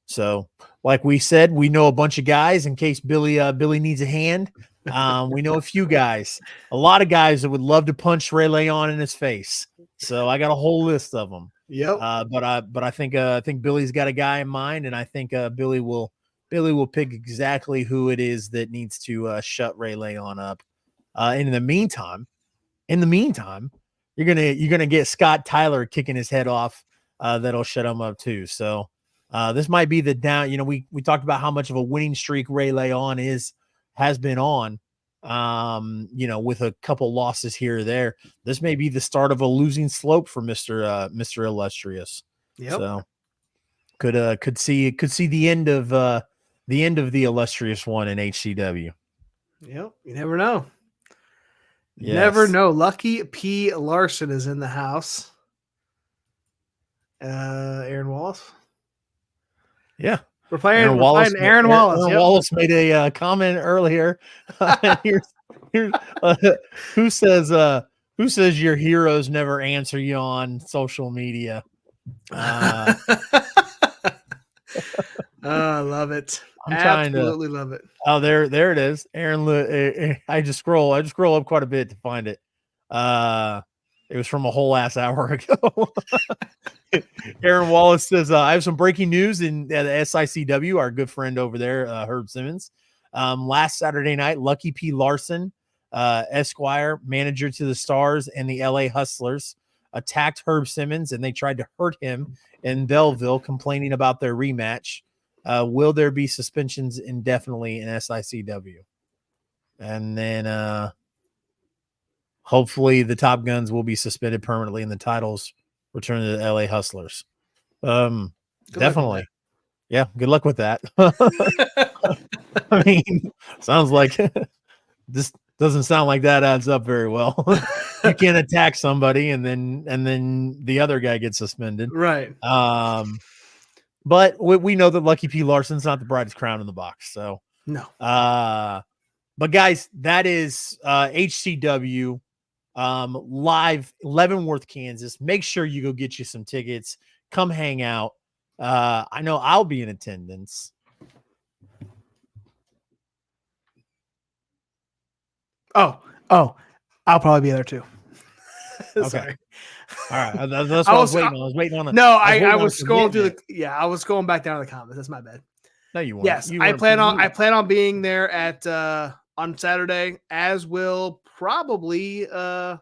So, like we said, we know a bunch of guys in case Billy needs a hand. We know a few guys, a lot of guys that would love to punch Ray Leon in his face. So I got a whole list of them. Yep. But I think Billy's got a guy in mind, and I think Billy will pick exactly who it is that needs to shut Ray Leon up. In the meantime, you're gonna get Scott Tyler kicking his head off. That'll shut him up too. So this might be the down. We talked about how much of a winning streak Ray Leon has been on. With a couple losses here or there, this may be the start of a losing slope for Mr. Illustrious. Yep. So could see the end of the Illustrious one in HCW. Yep. You never know. Yes. Never know. Lucky P. Larson is in the house. Aaron Wallace. Yeah. We're playing Aaron Wallace. Aaron Wallace. Aaron Yep. Wallace made a comment earlier. Here's who says your heroes never answer you on social media. I love it. I'm Absolutely love it. Oh, there it is. Aaron, I just scroll up quite a bit to find it. It was from a whole ass hour ago. Aaron Wallace says, I have some breaking news in the SICW. Our good friend over there, Herb Simmons. Last Saturday night, Lucky P. Larson, Esquire, manager to the Stars and the LA Hustlers, attacked Herb Simmons, and they tried to hurt him in Belleville, complaining about their rematch. Will there be suspensions indefinitely in SICW? And then hopefully the Top Guns will be suspended permanently and the titles return to the LA Hustlers. Definitely. Yeah, good luck with that. I mean, sounds like this doesn't sound like that adds up very well. You can't attack somebody and then the other guy gets suspended. Right. But we know that Lucky P. Larson's not the brightest crown in the box. So no. But guys, that is HCW live, Leavenworth, Kansas. Make sure you go get you some tickets. Come hang out. I know I'll be in attendance. Oh, I'll probably be there too. Okay. Sorry. All right. That's what I was waiting on. I was waiting on. I was scrolling through I was going back down to the comments. That's my bad. No, you weren't. Yes, I plan on being there at on Saturday, as will probably I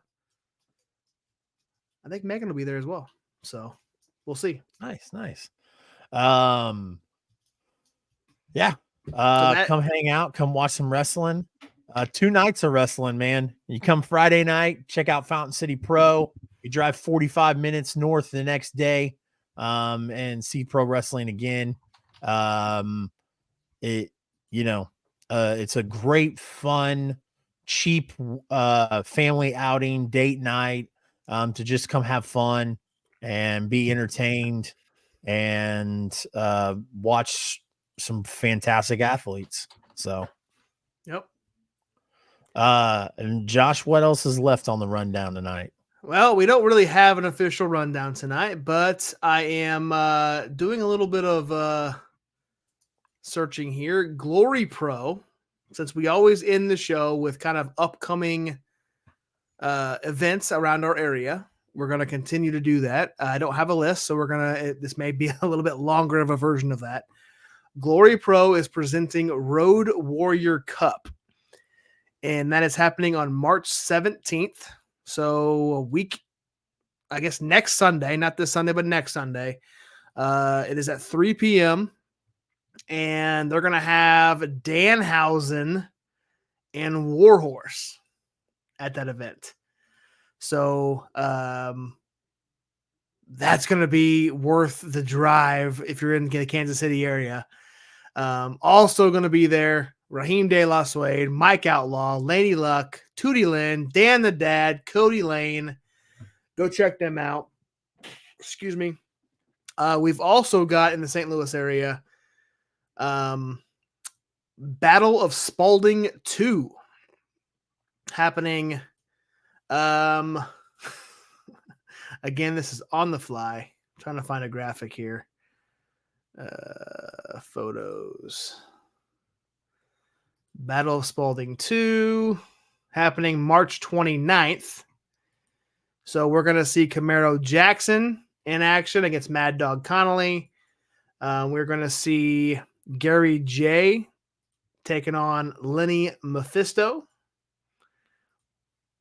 think Megan will be there as well. So we'll see. Nice. Yeah. Come hang out, come watch some wrestling. 2 nights of wrestling, man. You come Friday night, check out Fountain City Pro. You drive 45 minutes north the next day, and see pro wrestling again. It's a great, fun, cheap, family outing, date night, to just come have fun and be entertained and watch some fantastic athletes. So, yep. And Josh, what else is left on the rundown tonight? Well, we don't really have an official rundown tonight, but I am doing a little bit of searching here. Glory Pro, since we always end the show with kind of upcoming events around our area, we're going to continue to do that. I don't have a list, so this may be a little bit longer of a version of that. Glory Pro is presenting Road Warrior Cup, and that is happening on March 17th. So a week, I guess next Sunday, not this Sunday, but next Sunday. It is at 3 p.m. And they're going to have Danhausen and Warhorse at that event. So that's going to be worth the drive if you're in the Kansas City area. Also going to be there, Raheem De La Suede, Mike Outlaw, Lady Luck, Tootie Lynn, Dan the Dad, Cody Lane. Go check them out. Excuse me. We've also got in the St. Louis area Battle of Spalding 2 happening. Again, this is on the fly. I'm trying to find a graphic here. Photos. Battle of Spalding 2 happening March 29th. So we're going to see Camaro Jackson in action against Mad Dog Connolly. We're going to see Gary J taking on Lenny Mephisto.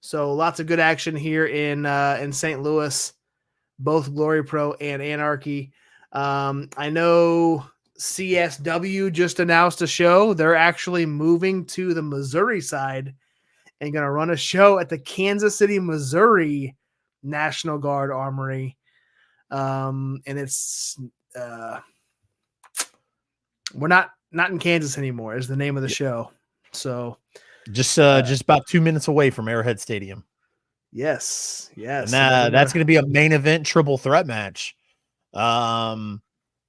So lots of good action here in St. Louis, both Glory Pro and Anarchy. I know CSW just announced a show. They're actually moving to the Missouri side and going to run a show at the Kansas City, Missouri National Guard Armory. And it's we're not in Kansas anymore is the name of the show. So just about 2 minutes away from Arrowhead Stadium. Yes. And that's going to be a main event triple threat match.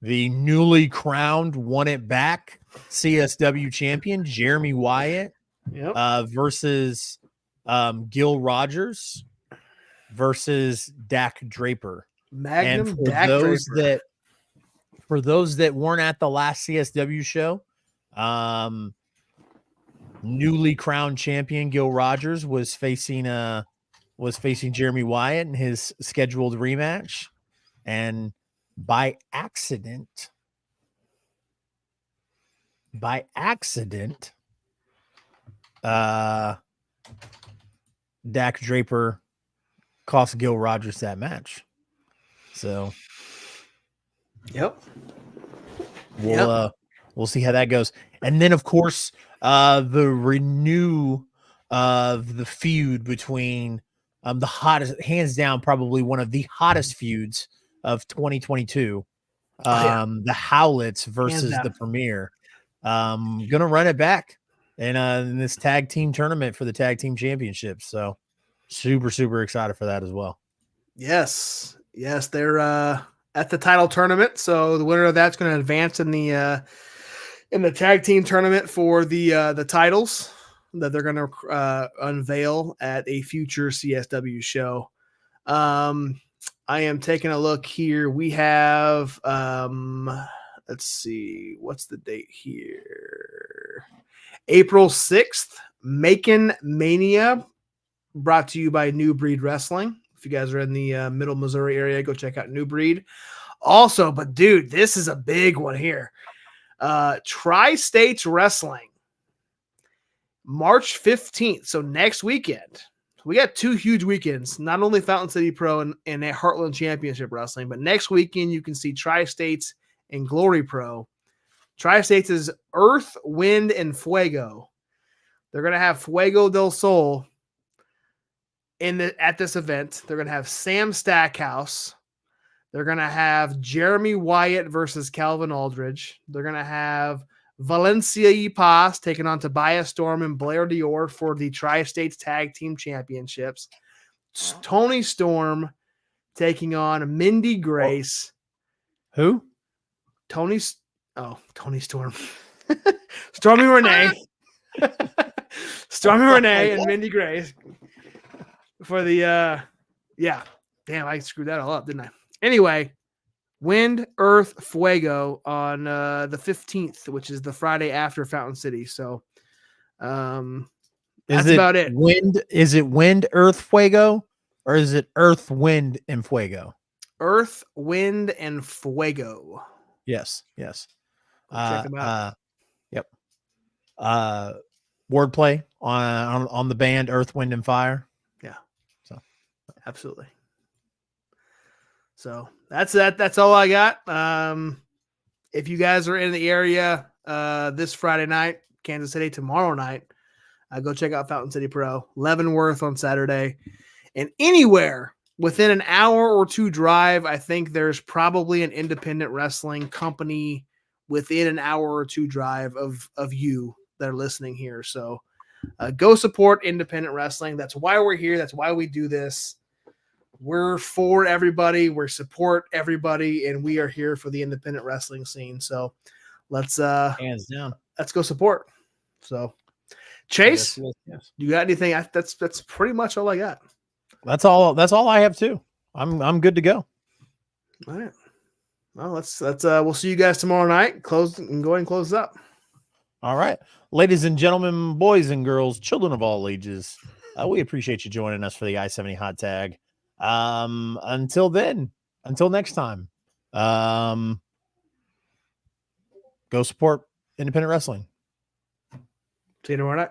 The newly crowned won it back CSW champion Jeremy Wyatt versus Gil Rogers versus Dak Draper. Magnum and Dak Draper. For those that weren't at the last CSW show, newly crowned champion Gil Rogers was facing Jeremy Wyatt in his scheduled rematch, and by accident, Dak Draper cost Gil Rogers that match. So, we'll see how that goes. And then, of course, the renew of the feud between the hottest, hands down, probably one of the hottest feuds of 2022. The Howlets versus the Premier. Gonna run it back in this tag team tournament for the tag team championship. So super excited for that as well. Yes, they're at the title tournament. So the winner of that's going to advance in the tag team tournament for the titles that they're going to unveil at a future CSW show. I am taking a look here. We have, let's see, what's the date here? April 6th, Macon Mania, brought to you by New Breed Wrestling. If you guys are in the middle Missouri area, go check out New Breed. Also, but dude, this is a big one here. Tri-States Wrestling, March 15th. So next weekend. We got 2 huge weekends, not only Fountain City Pro and Heartland Championship Wrestling, but next weekend you can see Tri-States and Glory Pro. Tri-States is Earth, Wind, and Fuego. They're going to have Fuego del Sol at this event. They're going to have Sam Stackhouse. They're going to have Jeremy Wyatt versus Calvin Aldridge. They're going to have Valencia y Paz taking on Tobias Storm and Blair Dior for the Tri-States Tag Team Championships. Tony Storm taking on Mindy Grace. Who? Tony Storm. Stormy Renee. Stormy Renee and Mindy Grace for the Yeah. Damn, I screwed that all up, didn't I? Anyway, Wind, Earth, Fuego on the 15th, which is the Friday after Fountain City. So that's about it. Is it Wind, Earth, Fuego, or is it Earth, Wind, and Fuego? Earth, Wind, and Fuego. Yes. Yes. Check them out. Yep. Wordplay on the band Earth, Wind, and Fire. Yeah. So absolutely. So that's all I got. If you guys are in the area this Friday night, Kansas City tomorrow night, go check out Fountain City Pro, Leavenworth on Saturday, and anywhere within an hour or two drive, I think there's probably an independent wrestling company within an hour or two drive of you that are listening here. So go support independent wrestling. That's why we're here. That's why we do this. We're for everybody. We support everybody, and we are here for the independent wrestling scene. So let's hands down. Let's go support. So Chase, yes. You got anything? That's pretty much all I got. That's all I have too. I'm good to go. All right. Well, let's we'll see you guys tomorrow night. Close and go ahead and close up. All right, ladies and gentlemen, boys and girls, children of all ages, we appreciate you joining us for the I-70 Hot Tag. Until next time, go support independent wrestling. See you tomorrow night.